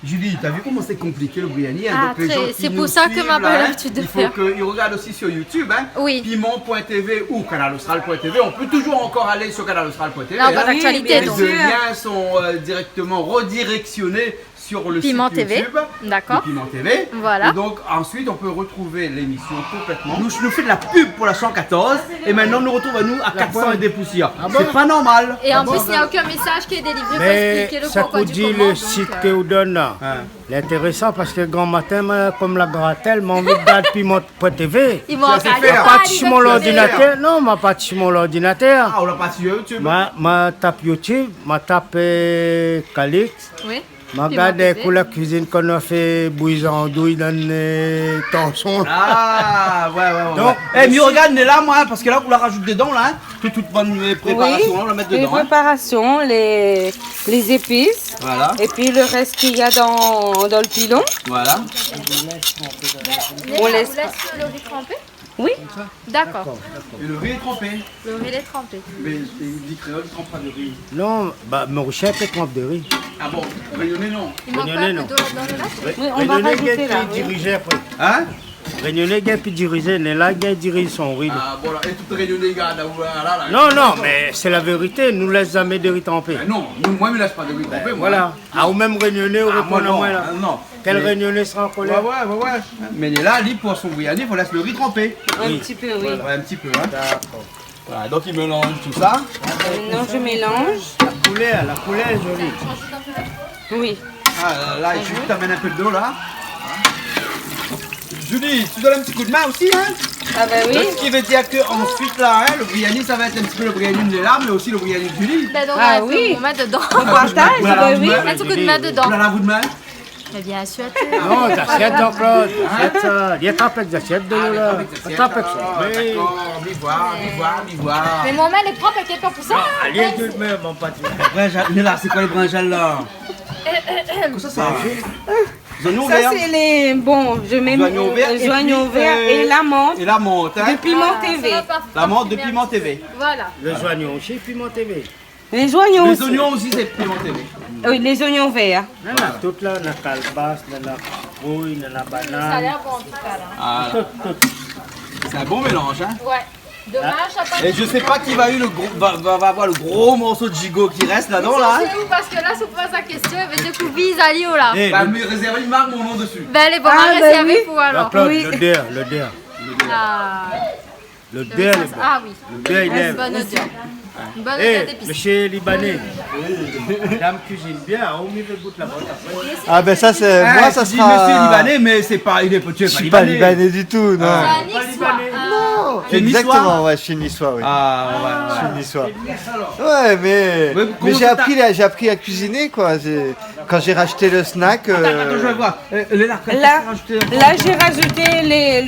Speaker 2: Julie, t'as vu comment c'est compliqué le Briani, hein.
Speaker 3: Ah,
Speaker 2: Donc, les
Speaker 3: très.
Speaker 2: gens qui
Speaker 3: C'est
Speaker 2: nous
Speaker 3: pour ça que
Speaker 2: suivent,
Speaker 3: ma
Speaker 2: là,
Speaker 3: belle
Speaker 2: hein,
Speaker 3: l'habitude de
Speaker 2: il faut
Speaker 3: faire.
Speaker 2: qu'ils regardent aussi sur YouTube, hein.
Speaker 3: Oui.
Speaker 2: Piment.tv ou canalaustral.tv. On peut toujours encore aller sur canalaustral.tv.
Speaker 3: Là, on va
Speaker 2: hein.
Speaker 3: d'actualité,
Speaker 2: Les
Speaker 3: donc.
Speaker 2: deux liens sont directement redirectionnés sur le
Speaker 3: Piment
Speaker 2: site
Speaker 3: TV.
Speaker 2: YouTube.
Speaker 3: D'accord.
Speaker 2: de Piment TV.
Speaker 3: Voilà.
Speaker 2: Et donc ensuite on peut retrouver l'émission complètement. Nous fait de la pub pour la 114 et maintenant on nous retrouve à nous à 400 et des poussières. C'est pas normal.
Speaker 3: Et en plus, il n'y a aucun message qui est délivré pour
Speaker 8: Mais
Speaker 3: expliquer le
Speaker 8: ça
Speaker 3: pourquoi
Speaker 8: vous
Speaker 3: du
Speaker 8: dit
Speaker 3: comment.
Speaker 8: le site que vous donne là. C'est intéressant parce que grand matin, moi, comme la gratelle, m'a envie de regarder Piment.tv.
Speaker 3: Ils m'ont
Speaker 2: Tu as fait
Speaker 3: entendu.
Speaker 2: faire.
Speaker 8: Pas sur mon ordinateur. Non, ma pas sur mon ordinateur.
Speaker 2: Ah, on l'a pas sur YouTube.
Speaker 8: Ma tape YouTube, ma tape Calix.
Speaker 3: Oui.
Speaker 8: Ma
Speaker 3: Piment
Speaker 8: regarde
Speaker 3: TV.
Speaker 8: pour la cuisine qu'on a fait bouillir en douille dans les tonsons.
Speaker 2: Ah, ouais.
Speaker 8: Donc,
Speaker 2: Eh, mais regarde, on est là, moi, parce que là, on la rajoute dedans, là. Hein. Toute bonne préparation,
Speaker 5: Oui,
Speaker 2: on la met
Speaker 5: les
Speaker 2: dedans. Hein.
Speaker 5: préparations, les épices,
Speaker 2: Voilà,
Speaker 5: et puis le reste qu'il y a dans le pilon.
Speaker 2: voilà.
Speaker 5: On laisse-
Speaker 3: le riz trempé.
Speaker 5: Oui.
Speaker 3: D'accord.
Speaker 2: Et le riz est trempé.
Speaker 3: Le riz est trempé.
Speaker 2: Mais il dit créole, il trempe pas de riz.
Speaker 8: Non, bah, mon chef est trempe de riz.
Speaker 2: Ah bon, Réunionnais non.
Speaker 3: Il manque pas un peu d'eau là-dedans, là?
Speaker 5: Oui, on va rajouter là.
Speaker 8: Diriger après.
Speaker 2: Hein?
Speaker 8: Réunionnais qui puis diriger, mais là qui dirige son riz.
Speaker 2: Ah bon, là, et tout Réunionnais, gars, là.
Speaker 8: Non, non, mais c'est la vérité. Nous laisse jamais de riz trempé.
Speaker 2: Non, moi, je ne laisse pas de riz trempé.
Speaker 8: Voilà. Ah, ou même Réunionnais, ou répondre à moi là.
Speaker 2: Non.
Speaker 8: Quel Réunionnais sera en colère?
Speaker 2: Ouais. Mais là, lui, pour son bouillani, il faut laisser le riz trempé.
Speaker 5: Un petit peu, oui.
Speaker 2: Ouais, un petit peu, hein. D'accord. Voilà, donc il mélange tout ça.
Speaker 5: Maintenant, je mélange.
Speaker 8: La couleur est jolie.
Speaker 5: Oui.
Speaker 2: Ah, là, Julie t'amène un peu d'eau, là. Julie, tu donnes un petit coup de main aussi, hein?
Speaker 5: Ah bah oui.
Speaker 2: Ce qui veut dire qu'ensuite, là, hein, le bouillani, ça va être un petit peu le bouillani de Léla, mais aussi le bouillani de Julie.
Speaker 3: Ben donc,
Speaker 5: Ah
Speaker 3: on
Speaker 5: oui.
Speaker 3: met dedans.
Speaker 5: On partage, bah oui.
Speaker 3: Un petit coup de main dedans.
Speaker 2: Vous l'avez à vous de main?
Speaker 3: Mais bien sûr.
Speaker 8: Non, t'achètes donc Claude. T'achètes ça. Il y a t'appelles, t'achètes de l'eau là. T'appelles ça.
Speaker 2: D'accord, mi-voir.
Speaker 3: Mais mon main est propre avec quelqu'un pour ça.
Speaker 8: Allez, tout de même, mon patron.
Speaker 2: Léla, c'est quoi les brinjales, là? Qu'est-ce que ça? Les oignons
Speaker 5: Ça,
Speaker 2: verts.
Speaker 5: c'est les. Bon, je mets les oignons verts et la menthe.
Speaker 2: Et la menthe, hein?
Speaker 5: De piment TV.
Speaker 2: La menthe de piment TV.
Speaker 3: Voilà.
Speaker 8: Les oignons aussi, piment TV.
Speaker 5: Les oignons
Speaker 2: Les
Speaker 5: aussi.
Speaker 2: oignons aussi, c'est piment TV.
Speaker 5: Oui, les oignons verts.
Speaker 8: Non, non, toute là, la calebasse, la rouille, la
Speaker 3: Ça a
Speaker 8: banane.
Speaker 3: l'air bon en tout cas là.
Speaker 2: Ah, c'est un bon mélange, hein?
Speaker 3: Ouais. Dommage, ça pas.
Speaker 2: Et je sais pas qui va avoir le gros morceau de gigot qui reste là-dedans, là.
Speaker 3: C'est où parce que là, si vous posez la question, il va dire que vous allez là.
Speaker 2: Bah, me réserver une marque, mon nom dessus.
Speaker 3: Ben, les bons
Speaker 5: Ah,
Speaker 3: rester
Speaker 5: ben
Speaker 3: avec
Speaker 5: oui.
Speaker 3: vous alors.
Speaker 8: Claude,
Speaker 5: Oui.
Speaker 8: le der, le der.
Speaker 3: Ah,
Speaker 8: Le der, le der.
Speaker 3: ah oui.
Speaker 8: Le der, il
Speaker 3: Une
Speaker 8: est.
Speaker 3: bonne odeur. Une bonne
Speaker 8: Eh,
Speaker 3: odeur d'épices.
Speaker 8: monsieur Libanais, dame cuisine bien, au milieu goûte la boîte après.
Speaker 6: Ah ben ça c'est moi ça
Speaker 2: tu dis
Speaker 6: sera.
Speaker 2: monsieur libanais, mais c'est pas, il est tu es
Speaker 6: Je suis pas libanais du tout, non.
Speaker 3: C'est un niçois.
Speaker 6: Non.
Speaker 2: Tu es
Speaker 6: Exactement, ouais, je suis niçois, oui.
Speaker 2: Ah
Speaker 6: Je suis niçois. Ouais, mais
Speaker 2: comment
Speaker 6: j'ai appris à cuisiner quoi. Quand j'ai racheté le snack.
Speaker 2: Attends, je vais voir. Léla,
Speaker 5: Là, j'ai rajouté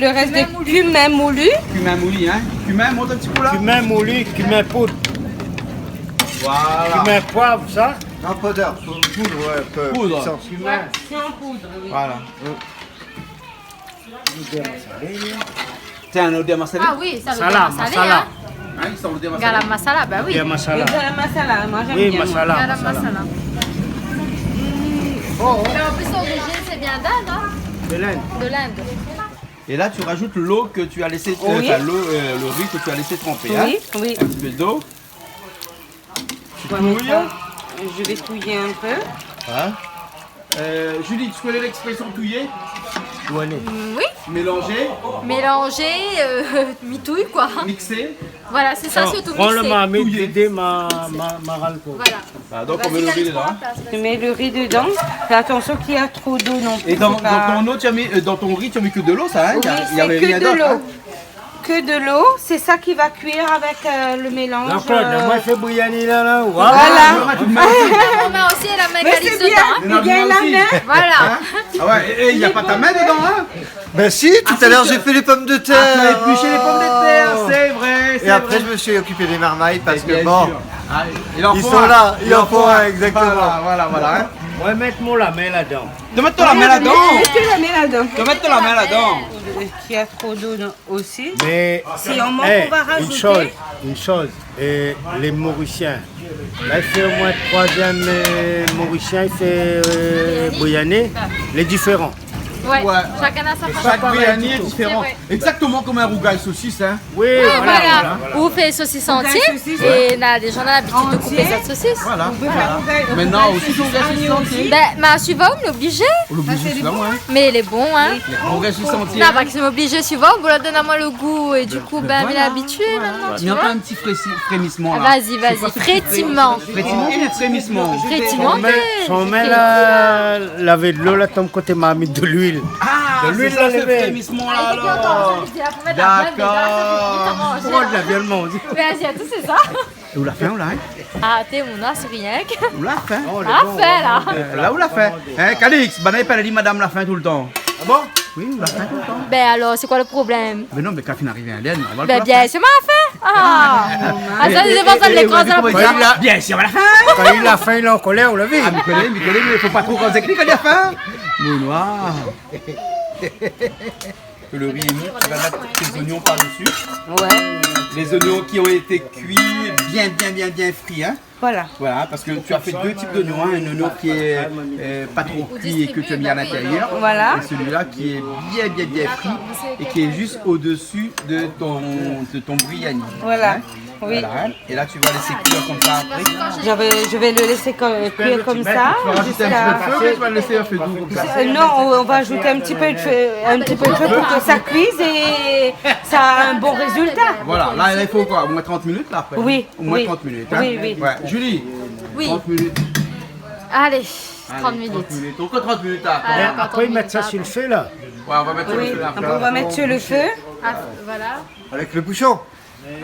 Speaker 5: le reste de cumin moulu.
Speaker 2: Cumin mouli, hein? Cumin, monte un petit coup là.
Speaker 8: Cumin moulu, cumin poudre.
Speaker 2: Voilà.
Speaker 8: Cumin poivre, ça.
Speaker 6: Non, poudre, ouais, peu
Speaker 2: Poudre.
Speaker 6: puissant.
Speaker 5: C'est en poudre, oui.
Speaker 2: Voilà. Tiens, un odeur masala.
Speaker 3: Ah oui, ça le
Speaker 8: Masala,
Speaker 3: masala.
Speaker 8: masala.
Speaker 3: Hein.
Speaker 2: Hein, il sent l'odeur masala.
Speaker 3: Garam masala, bah oui.
Speaker 8: Bien
Speaker 5: Le
Speaker 8: masala.
Speaker 5: garam masala, moi j'aime
Speaker 8: Oui,
Speaker 5: bien.
Speaker 8: masala.
Speaker 3: Garam
Speaker 8: masala.
Speaker 3: masala. Mais en plus, l'origine, c'est bien d'Inde, hein?
Speaker 8: De l'Inde.
Speaker 3: De l'Inde.
Speaker 2: Et là, tu rajoutes l'eau que tu as laissé,
Speaker 5: Oui.
Speaker 2: enfin, le riz que tu as laissé tremper. Hein?
Speaker 5: Oui, oui.
Speaker 2: Un petit peu d'eau. Tu touilles.
Speaker 5: Je vais touiller un peu.
Speaker 2: Hein? Julie, tu connais l'expression touiller?
Speaker 3: Oui.
Speaker 2: Mélanger,
Speaker 3: Mélanger, mitouille, quoi.
Speaker 2: mixer.
Speaker 3: Voilà, c'est ça, surtout
Speaker 8: Prends le
Speaker 3: mixer.
Speaker 8: marmite, d'aider ma ralco.
Speaker 3: Voilà.
Speaker 2: Ah, donc on met le riz dedans.
Speaker 5: Je mets le riz dedans. Fais attention qu'il y a trop d'eau non plus.
Speaker 2: Et dans,
Speaker 5: c'est pas-
Speaker 2: dans ton eau, tu as mis, dans ton riz, tu as mis que de l'eau, ça, hein?
Speaker 5: Oui,
Speaker 2: Il y avait
Speaker 5: c'est
Speaker 2: rien
Speaker 5: que de
Speaker 2: d'autre, hein?
Speaker 5: l'eau. Que de l'eau, c'est ça qui va cuire avec le mélange.
Speaker 8: Là, Claude, moi, je fais bouillani là.
Speaker 5: Voilà.
Speaker 3: On met aussi la main
Speaker 5: Mais
Speaker 3: calice
Speaker 5: c'est bien,
Speaker 3: dedans. hein.
Speaker 5: c'est bien la main.
Speaker 3: Voilà.
Speaker 2: Ah ouais, et il n'y a pas ta main dedans, hein?
Speaker 6: Ben si, tout à l'heure j'ai fait les pommes de terre.
Speaker 2: Ah, tu as épluché les pommes de terre, c'est vrai.
Speaker 6: Et après je me suis occupé des marmailles parce que bon,
Speaker 2: Ah, il en
Speaker 6: ils
Speaker 2: faut
Speaker 6: sont
Speaker 2: un.
Speaker 6: là, il en
Speaker 2: faut
Speaker 6: faut un, exactement.
Speaker 2: Voilà. Hein.
Speaker 8: Ouais, mets-moi la main là-dedans.
Speaker 2: De mettre la main là-dedans.
Speaker 5: Mettez la main là-dedans.
Speaker 2: De mettre la main là-dedans.
Speaker 5: Qu'il y a trop d'eau aussi.
Speaker 8: Mais
Speaker 5: Si on manque,
Speaker 8: eh,
Speaker 5: on va rajouter.
Speaker 8: une chose, les Mauriciens. Là, il fait au moins 3e Mauricien, il fait bouillani, les différents.
Speaker 3: Ouais.
Speaker 2: Ouais.
Speaker 3: Chacun a sa façon.
Speaker 2: Chaque bouillani est
Speaker 3: C'est
Speaker 2: différent.
Speaker 3: vrai.
Speaker 2: Exactement comme un rougail saucisse, hein?
Speaker 8: Oui,
Speaker 3: Ouais,
Speaker 8: voilà.
Speaker 3: voilà. Ou fait saucisse entière.
Speaker 5: saucisse,
Speaker 3: Et les gens ont l'habitude de couper cette saucisse.
Speaker 2: Voilà. Maintenant aussi, c'est rougail saucisse.
Speaker 3: Ben, ma suivant, on l'oblige.
Speaker 2: On l'oblige souvent, hein?
Speaker 3: Mais il est bon, hein.
Speaker 2: Rougail saucisse entier.
Speaker 3: Non, parce que c'est obligé souvent, vous leur donnez à moi le goût. Et du coup, ben, il est habitué maintenant,
Speaker 2: Il
Speaker 3: tu
Speaker 2: n'y a
Speaker 3: vois.
Speaker 2: pas un petit frémissement là.
Speaker 3: Vas-y, frétiment.
Speaker 2: Frétiment ou frémissement?
Speaker 3: Frétiment.
Speaker 8: Son main là, laver de l'eau là, tombe côté marmite de l'huile.
Speaker 2: Ah,
Speaker 8: De l'huile
Speaker 2: c'est ça,
Speaker 8: à
Speaker 2: ce
Speaker 8: lever.
Speaker 2: frémissement là
Speaker 3: Allez, t'es content,
Speaker 2: alors.
Speaker 3: je dis, là, faut mettre la flemme,
Speaker 2: D'accord.
Speaker 8: Pourquoi de la viande maudite?
Speaker 3: Mais asiatique, c'est ça.
Speaker 2: Où la fin, où la
Speaker 3: Ah, t'es mon as, c'est rien que.
Speaker 2: Où la fin?
Speaker 3: Ah, fait là.
Speaker 2: Là où la fin? Hein, Calix, Banaï elle dit madame la fin tout le temps. Ah bon? Oui, où la fin tout le temps.
Speaker 3: Ben alors, c'est quoi le problème?
Speaker 2: Mais non, mais quand il arrive à Indien, on va le
Speaker 3: Ben
Speaker 2: faire.
Speaker 3: bien, c'est ma fin. Ah, ça, c'est pas ça de l'écraser la poudre.
Speaker 2: Bien sûr, à la fin.
Speaker 8: Quand il a faim, il est en colère, vous l'avez vu?
Speaker 2: Ah, mais il faut pas trop quand c'est quand il a faim. Mon noir. Le riz est mou, tu vas mettre tes oignons par-dessus.
Speaker 5: Ouais.
Speaker 2: Les oignons qui ont été cuits, bien frits. Hein.
Speaker 5: Voilà.
Speaker 2: Voilà, parce que tu as fait deux types d'oignons. Un oignon qui est pas trop cuit et que tu as mis à l'intérieur.
Speaker 5: Voilà.
Speaker 2: Et celui-là qui est bien frit et qui est juste au-dessus de ton biryani.
Speaker 5: Voilà.
Speaker 2: Hein?
Speaker 5: Oui.
Speaker 2: Voilà. Et là, tu vas laisser cuire comme ça après.
Speaker 5: Je vais le laisser cuire comme ça.
Speaker 2: Tu vas rajouter un petit peu de feu ou tu vas le laisser un feu doux comme ça?
Speaker 5: Non, on va ajouter un petit peu de feu pour que ça cuise et ça a un bon résultat.
Speaker 2: Voilà, là il faut quoi? Au moins 30 minutes là après?
Speaker 5: Oui.
Speaker 2: Au moins 30 minutes. Hein?
Speaker 5: Oui.
Speaker 2: Ouais. Julie?
Speaker 3: Oui.
Speaker 2: 30 minutes.
Speaker 3: Allez, 30 minutes.
Speaker 2: 30 minutes. Encore 30 minutes là.
Speaker 8: Après, ils mettent ça sur le feu là.
Speaker 2: Ouais, on va mettre sur le feu là.
Speaker 5: Après, on va mettre sur le feu.
Speaker 3: Ah, voilà.
Speaker 6: Avec le bouchon.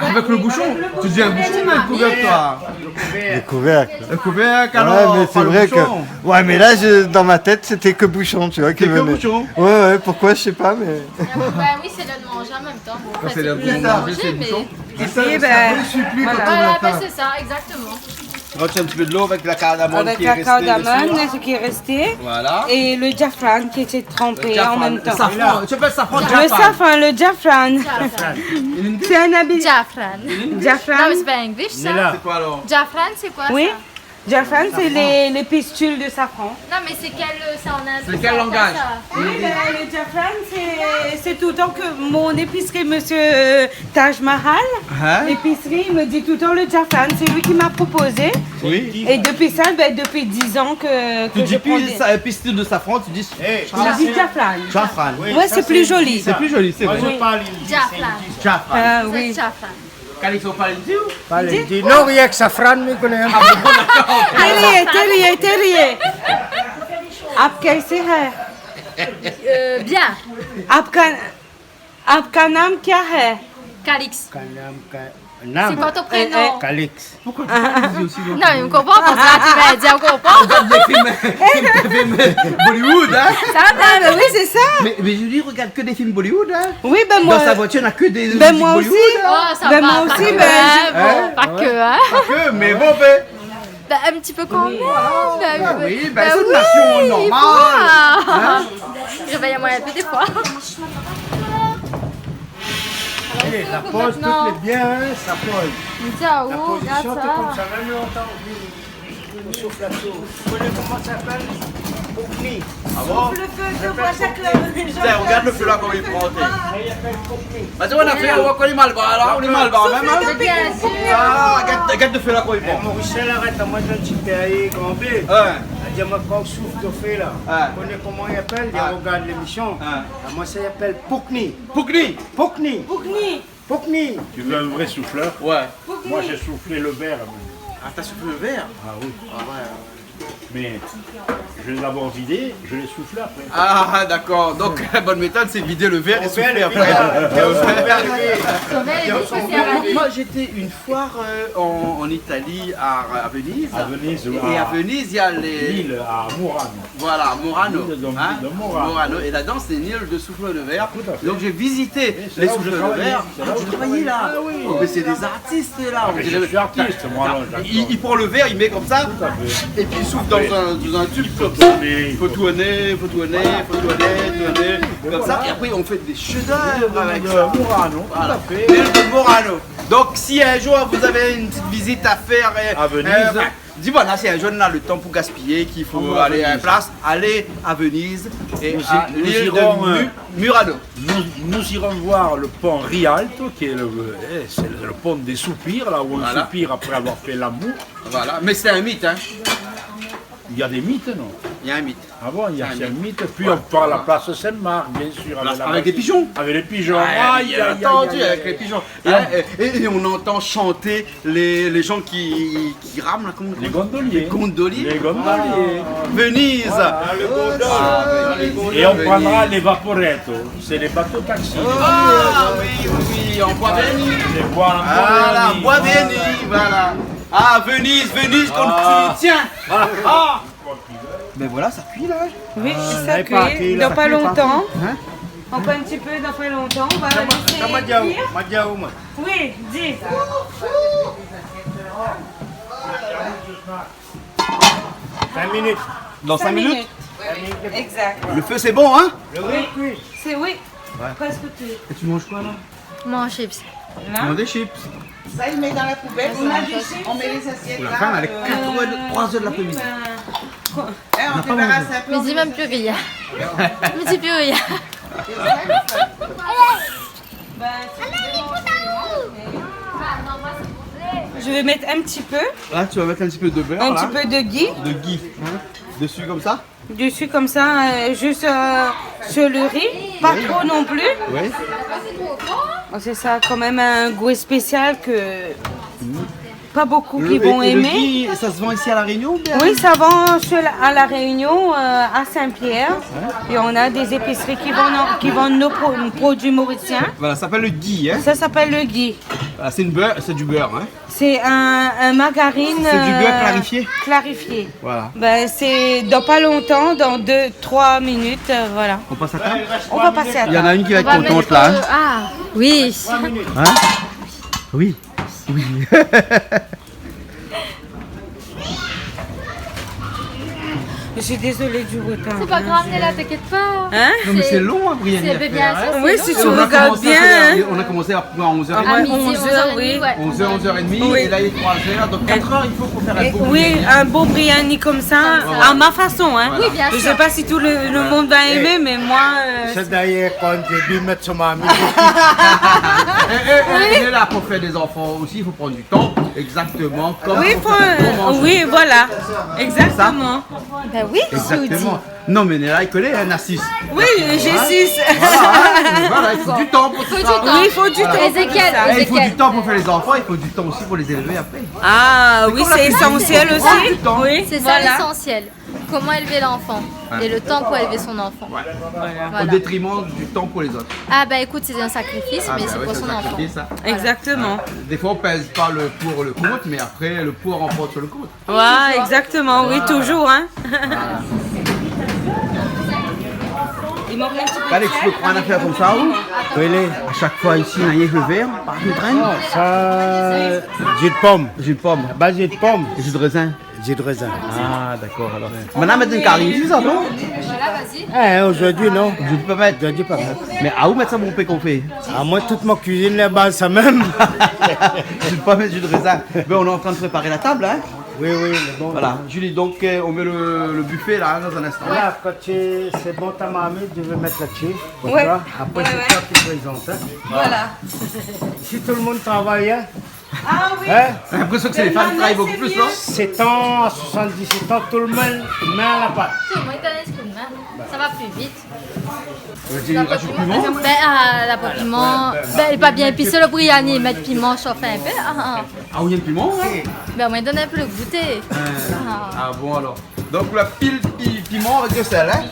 Speaker 2: Avec le bouchon? Tu dis un bouchon ou un couvercle toi?
Speaker 6: Le couvercle.
Speaker 2: Le couvercle alors?
Speaker 6: Ouais, mais c'est vrai que. Ouais, mais là, dans ma tête, c'était que bouchon, tu vois.
Speaker 2: C'était que bouchon?
Speaker 6: Ouais, pourquoi, je sais pas, mais.
Speaker 3: Bah oui, c'est l'heure de manger en même temps. Bon,
Speaker 2: c'est l'heure de
Speaker 3: plus
Speaker 2: manger, c'est le
Speaker 3: mais...
Speaker 2: bouchon.
Speaker 5: Et puis, ben,
Speaker 3: Voilà, ben, c'est ça, exactement.
Speaker 2: Retiens un petit peu de l'eau avec la cardamome
Speaker 5: avec
Speaker 2: qui est
Speaker 5: la
Speaker 2: restée
Speaker 5: cardamome,
Speaker 2: dessus,
Speaker 5: ce qui est resté.
Speaker 2: Voilà.
Speaker 5: Et le diaphragme qui était trempé en même temps.
Speaker 2: Le safran, tu appelles safran
Speaker 5: Le
Speaker 2: diaphragme?
Speaker 5: safran, le diaphragme. C'est un habit.
Speaker 3: Diaphragme.
Speaker 5: Diaphragme.
Speaker 3: Non, mais c'est pas anglais ça.
Speaker 2: C'est quoi alors?
Speaker 3: Diaphragme, c'est quoi
Speaker 5: Oui.
Speaker 3: ça?
Speaker 5: Diaphragme, c'est les pistules de safran.
Speaker 3: Non, mais c'est quel. C'est en inde.
Speaker 2: C'est quel langage?
Speaker 5: Oui, ben, le diaphragme, c'est tout le temps que mon épicerie, monsieur Taj Mahal,
Speaker 2: Hein?
Speaker 5: l'épicerie, il me dit tout le temps le diaphragme. C'est lui qui m'a proposé.
Speaker 2: Oui.
Speaker 5: Et depuis ça, ben, depuis 10 ans que
Speaker 2: Tu
Speaker 5: je
Speaker 2: dis
Speaker 5: prends
Speaker 2: plus
Speaker 5: des...
Speaker 2: ça, pistule de safran, tu dis.
Speaker 5: Je dis diaphragme.
Speaker 2: Diaphragme.
Speaker 5: Ouais, c'est plus joli.
Speaker 2: C'est plus joli, c'est vrai.
Speaker 8: Moi, je parle
Speaker 3: Diaphragme.
Speaker 2: Diaphragme.
Speaker 5: Ah
Speaker 3: C'est
Speaker 5: oui.
Speaker 3: diaphragme.
Speaker 2: Calixo parle du ou?
Speaker 8: Pas les dit. Non, rien que safran, mais connaît un peu.
Speaker 5: Terrier. Après, c'est
Speaker 3: Bien.
Speaker 5: आपका नाम क्या है?
Speaker 3: Calix.
Speaker 8: Nam.
Speaker 3: C'est quoi ton prénom?
Speaker 8: Calix.
Speaker 2: Pourquoi tu parles aussi
Speaker 3: Non, mais on comprend parce que là, tu m'as dit, on comprend.
Speaker 2: des films Bollywood, hein?
Speaker 5: Ça va, oui, c'est ça.
Speaker 2: Mais Julie regarde que des films Bollywood, hein?
Speaker 5: Oui, ben moi.
Speaker 2: Dans sa voiture, il n'y a que des
Speaker 5: Ben
Speaker 2: musiques
Speaker 5: moi
Speaker 2: Bollywood.
Speaker 5: aussi.
Speaker 2: Hein?
Speaker 3: Oh, ça
Speaker 5: Ben
Speaker 3: va.
Speaker 5: moi
Speaker 3: pas
Speaker 5: aussi,
Speaker 3: que,
Speaker 5: ben,
Speaker 3: hein,
Speaker 2: je-
Speaker 3: bon, pas que, hein.
Speaker 2: Pas que, mais bon, ben.
Speaker 3: Bah, un petit peu quand même. Bah,
Speaker 2: oui, bah, c'est une nation normale. Hein?
Speaker 3: Réveille-moi un peu des fois.
Speaker 8: Allez, la pose, tout est bien, hein, ça pose.
Speaker 3: Ciao,
Speaker 8: La position,
Speaker 3: grazie.
Speaker 8: t'es comme ça, même longtemps. Je souffle la sauce. Vous connaissez comment ça s'appelle? Poukni.
Speaker 2: Ah bon?
Speaker 5: Le feu, je vois chaque les gens.
Speaker 2: Tiens, regarde le feu là, comment il prend.
Speaker 8: Il appelle Poukni.
Speaker 2: Bah, tu vois, on a fait, on voit qu'on est mal bas là, on est mal bas même. Hein?
Speaker 3: Bien sûr.
Speaker 2: Ah, regarde le feu là, comment il
Speaker 8: Eh,
Speaker 2: prend.
Speaker 8: Maurice, arrête, moi je ne suis pas allé grand B.
Speaker 2: Ouais.
Speaker 8: Dis-moi quand on souffle de fait là.
Speaker 2: Ah.
Speaker 8: Vous connaissez comment il appelle? Il
Speaker 2: Ah.
Speaker 8: regarde l'émission.
Speaker 2: Ah.
Speaker 8: Moi ça s'appelle Poukni.
Speaker 2: Poukni.
Speaker 8: Poukni.
Speaker 5: Poukni.
Speaker 8: Poukni.
Speaker 12: Tu veux un vrai souffleur?
Speaker 2: Ouais.
Speaker 12: Moi j'ai soufflé le verre.
Speaker 2: Ah, t'as soufflé le verre?
Speaker 12: Ah oui. Mais je l'ai d'abord vidé, je l'ai soufflé après.
Speaker 2: Ah, d'accord. Donc, la bonne méthode, c'est vider le verre et souffler après. Moi, j'étais une fois en Italie, à Venise.
Speaker 12: À Venise,
Speaker 2: Et à Venise, il y a les.
Speaker 12: L'île à Murano.
Speaker 2: Voilà, Murano.
Speaker 12: L'île de
Speaker 2: Hein?
Speaker 12: Murano.
Speaker 2: Murano. Et là-dedans, c'est une île de souffle de verre.
Speaker 12: Tout à fait.
Speaker 2: Donc, j'ai visité
Speaker 12: c'est
Speaker 2: les
Speaker 12: là où
Speaker 2: souffles
Speaker 12: je
Speaker 2: de
Speaker 12: travaillais.
Speaker 2: verre.
Speaker 12: C'est là où
Speaker 2: Tu
Speaker 12: je
Speaker 2: travaillais là.
Speaker 12: Ah oui.
Speaker 2: Oh, mais c'est des artistes là.
Speaker 12: mais je suis artiste, moi, là, d'accord.
Speaker 2: Il prend le verre, il met comme ça.
Speaker 12: Tout à fait.
Speaker 2: Et puis il souffle dans un tube comme ça.
Speaker 12: Mais
Speaker 2: Il faut tourner, tourner, comme ça. Et après on fait des chefs-d'œuvre avec ça.
Speaker 12: Murano, tout
Speaker 2: Voilà.
Speaker 12: à fait.
Speaker 2: L'île de Murano. Donc si un jour vous avez une petite visite à faire
Speaker 12: À Venise.
Speaker 2: dis-moi là, si un jour on a le temps pour gaspiller, qu'il faut
Speaker 12: On va à
Speaker 2: aller à une
Speaker 12: Venise.
Speaker 2: place, allez à Venise et à
Speaker 12: nous
Speaker 2: l'île
Speaker 12: irons,
Speaker 2: de Murano.
Speaker 12: Nous irons voir le pont Rialto, qui est c'est le pont des soupirs, là où on
Speaker 2: Voilà.
Speaker 12: soupire après avoir fait l'amour.
Speaker 2: Voilà, mais c'est un mythe, hein.
Speaker 12: Il y a des mythes, non?
Speaker 2: Il y a un mythe.
Speaker 12: Ah bon, il y a
Speaker 2: C'est un
Speaker 12: un mythe. Puis
Speaker 2: Ouais.
Speaker 12: on part à la place Saint-Marc, bien sûr.
Speaker 2: Avec des pigeons.
Speaker 12: Avec les pigeons.
Speaker 2: Aïe, entendu avec les pigeons. Et on entend chanter les gens qui rament là, comment on dit?
Speaker 12: Les gondoliers.
Speaker 2: Les gondoliers.
Speaker 12: Les gondoliers.
Speaker 2: Venise.
Speaker 12: Le gondole.
Speaker 2: Les gondoliers
Speaker 12: Et on
Speaker 2: à Venise.
Speaker 12: prendra les vaporetto. C'est les bateaux taxis.
Speaker 2: Ah oui, en bois béni.
Speaker 12: Les bois en
Speaker 2: Voilà,
Speaker 12: Bois
Speaker 2: bois béni, voilà. Ah, Venise, comme tu tiens. Ah. Mais voilà, ça cuit là.
Speaker 5: Oui,
Speaker 8: on
Speaker 5: ça
Speaker 8: est parti,
Speaker 5: cuit
Speaker 8: là.
Speaker 5: dans pas
Speaker 8: Ça cuit
Speaker 5: longtemps.
Speaker 2: Hein?
Speaker 5: On prend un petit peu dans pas longtemps. On va laisser
Speaker 8: Madiaou,
Speaker 5: cuire.
Speaker 8: Madiaou, moi.
Speaker 5: Oui, dis.
Speaker 8: 5 minutes.
Speaker 2: Dans 5 minutes.
Speaker 5: Exact.
Speaker 2: Le feu c'est bon, hein?
Speaker 8: Le riz cuit.
Speaker 5: C'est oui. Presque tout.
Speaker 2: Et tu manges quoi là?
Speaker 3: Mon chips.
Speaker 2: Ils ont des chips.
Speaker 13: Ça, il met dans la poubelle.
Speaker 2: On a
Speaker 13: des chips. On met les assiettes
Speaker 2: Pour la
Speaker 13: là.
Speaker 2: fin, elle est 3h de l'après-midi.
Speaker 13: On débarrasse un peu.
Speaker 3: Me dis même plus rien. Me dis plus rien.
Speaker 5: Je vais mettre un petit peu.
Speaker 2: Là, tu vas mettre un petit peu de beurre.
Speaker 5: Un
Speaker 2: là.
Speaker 5: petit peu de ghee.
Speaker 2: De ghee. Hein. Dessus comme ça.
Speaker 5: Dessus comme ça, juste sur le riz. Pas trop non plus.
Speaker 2: Oui.
Speaker 5: C'est ça, quand même un goût spécial que pas beaucoup qui
Speaker 2: Le-
Speaker 5: vont
Speaker 2: et le
Speaker 5: aimer.
Speaker 2: ghee, ça se vend ici à La Réunion ou bien?
Speaker 5: Oui, ça vend à La Réunion, à Saint-Pierre. Et on a des épiceries qui vendent nos produits mauriciens.
Speaker 2: Voilà, ça s'appelle le ghee. Hein.
Speaker 5: Ça s'appelle le ghee.
Speaker 2: Voilà, c'est du beurre. Hein.
Speaker 5: C'est un margarine.
Speaker 2: C'est du beurre clarifié.
Speaker 5: Clarifié.
Speaker 2: Voilà.
Speaker 5: Ben, c'est dans pas longtemps, dans 2-3 minutes, voilà.
Speaker 2: On passe à table.
Speaker 5: On va passer à table.
Speaker 2: Il y en a une qui va être
Speaker 3: On va
Speaker 2: contente
Speaker 3: mettre,
Speaker 2: là. Hein.
Speaker 3: Ah, oui.
Speaker 2: Hein? Oui. Oui.
Speaker 5: Je suis désolée du retard.
Speaker 3: C'est pas grave, Néla, t'inquiète pas.
Speaker 5: Hein?
Speaker 2: Non, mais c'est long, hein, Brianne.
Speaker 3: C'est bien sûr.
Speaker 5: Oui,
Speaker 3: c'est
Speaker 5: si
Speaker 3: long.
Speaker 5: tu regardes bien.
Speaker 2: On a commencé à 11h30.
Speaker 5: À midi,
Speaker 3: 11h30,
Speaker 5: oui.
Speaker 3: ouais.
Speaker 2: 11h, 11h30.
Speaker 5: Oui.
Speaker 2: Et là, il est 3h. Donc 4h, il faut faire un beau
Speaker 5: Oui, un beau biryani comme ça, à ma façon. Hein.
Speaker 3: Oui, bien
Speaker 5: Je
Speaker 3: sûr.
Speaker 5: sais pas si tout le monde va aimer, mais moi.
Speaker 8: C'est d'ailleurs quand j'ai dû mettre sur ma musique.
Speaker 2: Et là, pour faire des enfants aussi, il faut prendre du temps. Exactement comme
Speaker 5: Oui,
Speaker 2: pour faire un bon manger.
Speaker 5: oui, voilà. Exactement.
Speaker 3: Ben oui,
Speaker 2: Exactement. Non, mais Néla, il connaît, hein, Narcisse.
Speaker 5: Oui, j'ai 6.
Speaker 2: Voilà, il faut du temps pour tout ça.
Speaker 5: Oui, il faut du temps.
Speaker 3: Ézéchiel,
Speaker 2: Et il faut du
Speaker 3: Ézéchiel.
Speaker 2: temps pour faire les enfants, il faut du temps aussi pour les élever après.
Speaker 5: Ah oui,
Speaker 2: comme la
Speaker 5: c'est
Speaker 2: cuisine,
Speaker 5: essentiel
Speaker 2: c'est
Speaker 5: aussi.
Speaker 2: du temps.
Speaker 5: Oui,
Speaker 3: C'est ça
Speaker 5: voilà.
Speaker 3: l'essentiel. Comment élever l'enfant et le temps pour élever son enfant.
Speaker 2: Au
Speaker 3: Voilà.
Speaker 2: détriment du temps pour les autres.
Speaker 3: Ah bah écoute, c'est un sacrifice, mais
Speaker 2: bah
Speaker 3: c'est
Speaker 2: ouais,
Speaker 3: pour
Speaker 2: c'est
Speaker 3: son
Speaker 2: un
Speaker 3: enfant.
Speaker 2: sacrifice, ça.
Speaker 5: Exactement.
Speaker 2: Des fois, on pèse pas le pour le contre, mais après, le pour remporte sur le contre.
Speaker 5: Ouais, exactement. Oui, toujours. Hein. Il manque un petit peu.
Speaker 2: Alex, tu peux prendre une affaire comme ça ou?
Speaker 8: Oui,
Speaker 2: À chaque fois ici, il y a rien que le verre, par une graine.
Speaker 8: ça, jus de pomme.
Speaker 2: Jus de pomme.
Speaker 8: Bah, jus de pomme.
Speaker 2: Et jus de raisin.
Speaker 8: Jus de raisin.
Speaker 2: Ah, d'accord alors. Maintenant, mettre une carine, c'est ça, non?
Speaker 3: Voilà, vas-y.
Speaker 8: Aujourd'hui, non.
Speaker 2: Je peux pas mettre.
Speaker 8: Aujourd'hui, pas mettre.
Speaker 2: Mais à où mettre ça pour qu'on fait?
Speaker 8: À moi, toute ma cuisine, les bases, ça même.
Speaker 2: Je ne peux pas mettre jus de raisin. Mais on est en train de préparer la table, hein?
Speaker 8: Oui, oui, mais bon.
Speaker 2: Voilà, Julie, donc on met le buffet là dans un instant.
Speaker 8: Voilà, quand c'est bon ta mamie, je vais mettre là-dessus. Pour
Speaker 5: Ouais.
Speaker 8: toi. Après,
Speaker 5: Ouais,
Speaker 8: c'est toi qui présente. Hein.
Speaker 5: Voilà.
Speaker 8: Si tout le monde travaille, hein,
Speaker 5: Ah oui.
Speaker 8: hein,
Speaker 2: J'ai l'impression que c'est les femmes qui travaillent beaucoup plus, non?
Speaker 8: 7 ans, 77 ans, tout le monde met à la pâte.
Speaker 3: Tout le monde est un coup de main. Ça va plus vite.
Speaker 2: Tu rajoutes piment?
Speaker 3: Ben, la pomme piment. Ben, elle est pas bien épicée le biryani. Mettre piment, chauffer un peu.
Speaker 2: Ah oui, il y a le piment, hein?
Speaker 3: Ben, on m'a donné un peu le goûter.
Speaker 2: Ah bon alors. Donc la pile piment avec du sel, hein?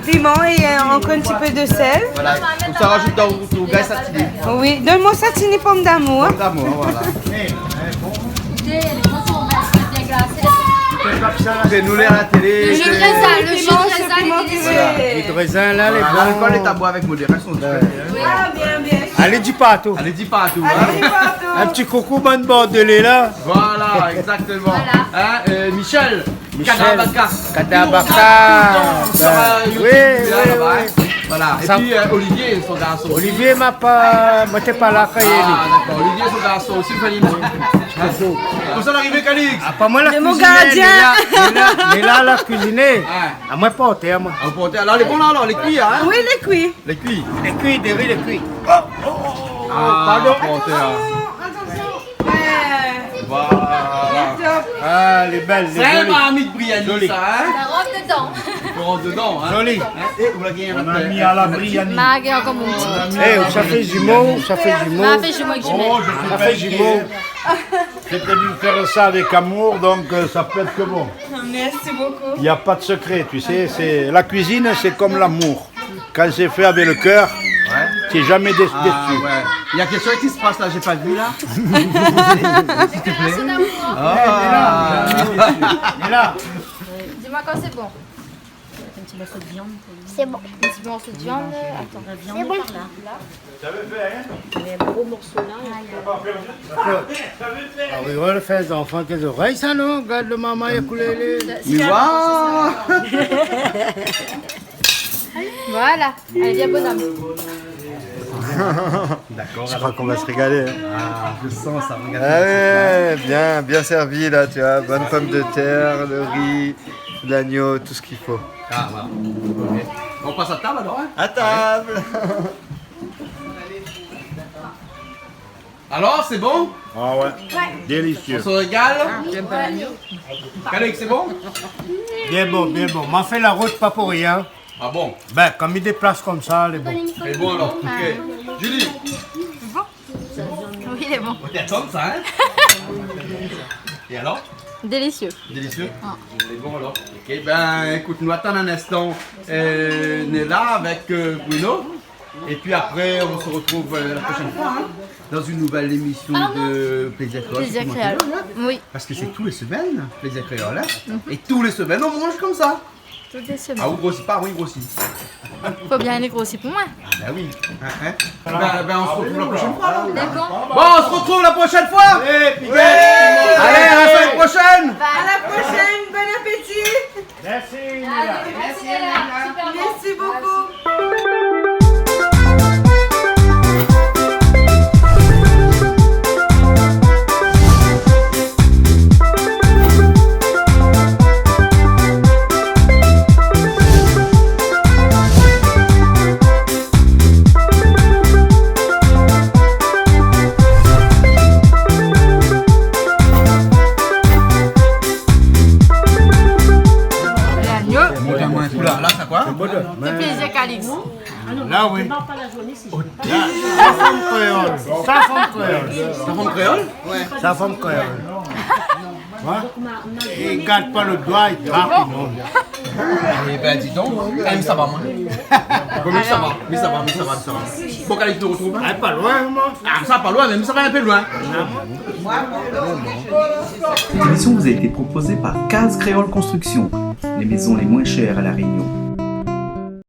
Speaker 5: Piment et encore un petit peu de sel.
Speaker 2: Voilà, comme ça rajoute dans au gaz satiné.
Speaker 5: Oui, donne-moi satini pomme d'amour.
Speaker 2: D'amour, voilà.
Speaker 3: Les contours, bien glacés.
Speaker 2: C'est nous les à la télé.
Speaker 3: Le jus de raisin, le jus de raisin, il est
Speaker 8: Voilà,
Speaker 3: délicieux.
Speaker 8: jus de raisin, là, les
Speaker 2: Voilà,
Speaker 8: bons.
Speaker 2: quand les tabois avec modération, tu fais.
Speaker 5: Ah, bien, bien.
Speaker 8: Allez, dis pas tout.
Speaker 2: Allez, dis pas à tout.
Speaker 5: Allez,
Speaker 2: Hein?
Speaker 5: partout.
Speaker 8: Un petit coucou, bonne bordelais, là.
Speaker 2: Voilà, exactement. Hein, Michel.
Speaker 8: Michel.
Speaker 2: Kadabaka.
Speaker 8: Kadabaka.
Speaker 2: Oui,
Speaker 8: Oui, oui.
Speaker 2: Voilà. Et
Speaker 8: Ça-
Speaker 2: puis Olivier, son garçon.
Speaker 8: Olivier m'a pas. Moi, t'es pas là quand il est.
Speaker 2: Ah, d'accord. Olivier, son garçon aussi, Fanny. Où sont arrivés, Calix?
Speaker 8: Ah, pas moi la
Speaker 5: De mon
Speaker 8: cuisiner,
Speaker 5: gardien.
Speaker 8: mais là, la cuisiner.
Speaker 2: Ouais.
Speaker 8: À moi, pas au moi.
Speaker 2: Ah, vous portez- alors, les bons là, alors, les cuits, hein?
Speaker 5: Oui, les cuits.
Speaker 2: Les cuits.
Speaker 8: Les cuits, des riz, les cuits.
Speaker 2: Ah,
Speaker 8: pardon.
Speaker 2: portez, là.
Speaker 5: Ouais.
Speaker 2: Voilà.
Speaker 5: Top.
Speaker 8: Ah, les belles, les
Speaker 2: C'est un
Speaker 8: jolies.
Speaker 2: marmite Briani,
Speaker 8: Joli.
Speaker 2: ça, hein?
Speaker 3: La robe dedans.
Speaker 2: On rentre dedans, hein?
Speaker 8: Joli.
Speaker 2: Et vous la gagnez
Speaker 8: On a mis à la Briani.
Speaker 3: Marguerite, encore mon petit.
Speaker 8: Eh, ça fait jumeau, ça fait jumeau.
Speaker 3: Ma fait jumeau avec jumelle.
Speaker 12: Oh, je
Speaker 8: Ça
Speaker 12: suis
Speaker 8: fait
Speaker 12: pas
Speaker 8: jumeau.
Speaker 12: inquiet. J'ai prévu faire ça avec amour, donc ça peut être que bon.
Speaker 5: Merci beaucoup.
Speaker 12: Il n'y a pas de secret, tu sais. La cuisine, c'est comme l'amour. Quand c'est fait avec le cœur, tu n'es jamais déçu.
Speaker 2: Ah, ouais. Il y a quelque chose qui se passe là, j'ai pas vu là. S'il te plaît. Ah.
Speaker 8: Et là,
Speaker 3: Dis-moi quand c'est bon.
Speaker 7: C'est bon.
Speaker 3: Un petit morceau de viande. Attends.
Speaker 7: C'est bon.
Speaker 8: ah oui, on le fait les enfants qui ont des oreilles, ça non? Regarde le maman, il a coulé les.
Speaker 2: Tu vois?
Speaker 3: Voilà. Allez, viens, bonhomme.
Speaker 2: D'accord.
Speaker 6: Je crois qu'on va se régaler.
Speaker 2: Ah, je sens ça. Regarde.
Speaker 6: Ah ouais, bien servi là, tu vois. Bonne pomme de terre, le riz, l'agneau, tout ce qu'il faut.
Speaker 2: Ah, voilà. Ok. On passe à table alors, hein?
Speaker 6: À table.
Speaker 2: Alors, c'est bon?
Speaker 12: Ah ouais. Délicieux.
Speaker 2: On se régale? Khalek, c'est bon?
Speaker 8: Bien bon. M'a fait la route pas pour rien.
Speaker 2: Ah bon?
Speaker 8: Ben, comme il déplace comme ça, les bon.
Speaker 2: C'est bon alors, ok. Julie?
Speaker 3: Oui, il est bon.
Speaker 2: T'es comme ça, hein? Et alors?
Speaker 3: Délicieux.
Speaker 2: Délicieux? C'est bon alors. Ok, ben écoute, nous attendons un instant. On est là avec Bruno. Et puis après, on se retrouve la prochaine fois hein, dans une nouvelle émission de Plaisir Créole.
Speaker 3: Plaisir Créole. Oui.
Speaker 2: Parce que c'est tous les semaines, Plaisir Créole. Hein? Et tous les semaines, on mange comme ça.
Speaker 3: Toutes les semaines.
Speaker 2: Ah, vous grossit pas, oui, grossit.
Speaker 3: Faut bien aller grossir pour moi.
Speaker 2: Ben oui. Hein? Ben, on se retrouve la prochaine fois. Alors.
Speaker 3: D'accord.
Speaker 2: Bon, on se retrouve la prochaine fois. Allez, à la semaine prochaine.
Speaker 13: À la prochaine, bon appétit.
Speaker 8: Merci.
Speaker 13: Merci beaucoup.
Speaker 2: Là, c'est quoi?
Speaker 3: C'est Plaisir Calix.
Speaker 8: Là, oui. Ça forme créole.
Speaker 2: Ça forme créole?
Speaker 8: Ouais. Ça forme créole. Ouais. Et il garde pas le doigt, il trappe, non.
Speaker 2: Eh ben, dis donc, mais ça va, moi. Bon, mais ça va. Bon, Calix, nous retrouve.
Speaker 8: Ah, pas loin, moi.
Speaker 2: Ah, ça pas loin, mais ça va un peu loin.
Speaker 1: Cette émission vous a été proposée par Case Créole Construction, les maisons les moins chères à La Réunion.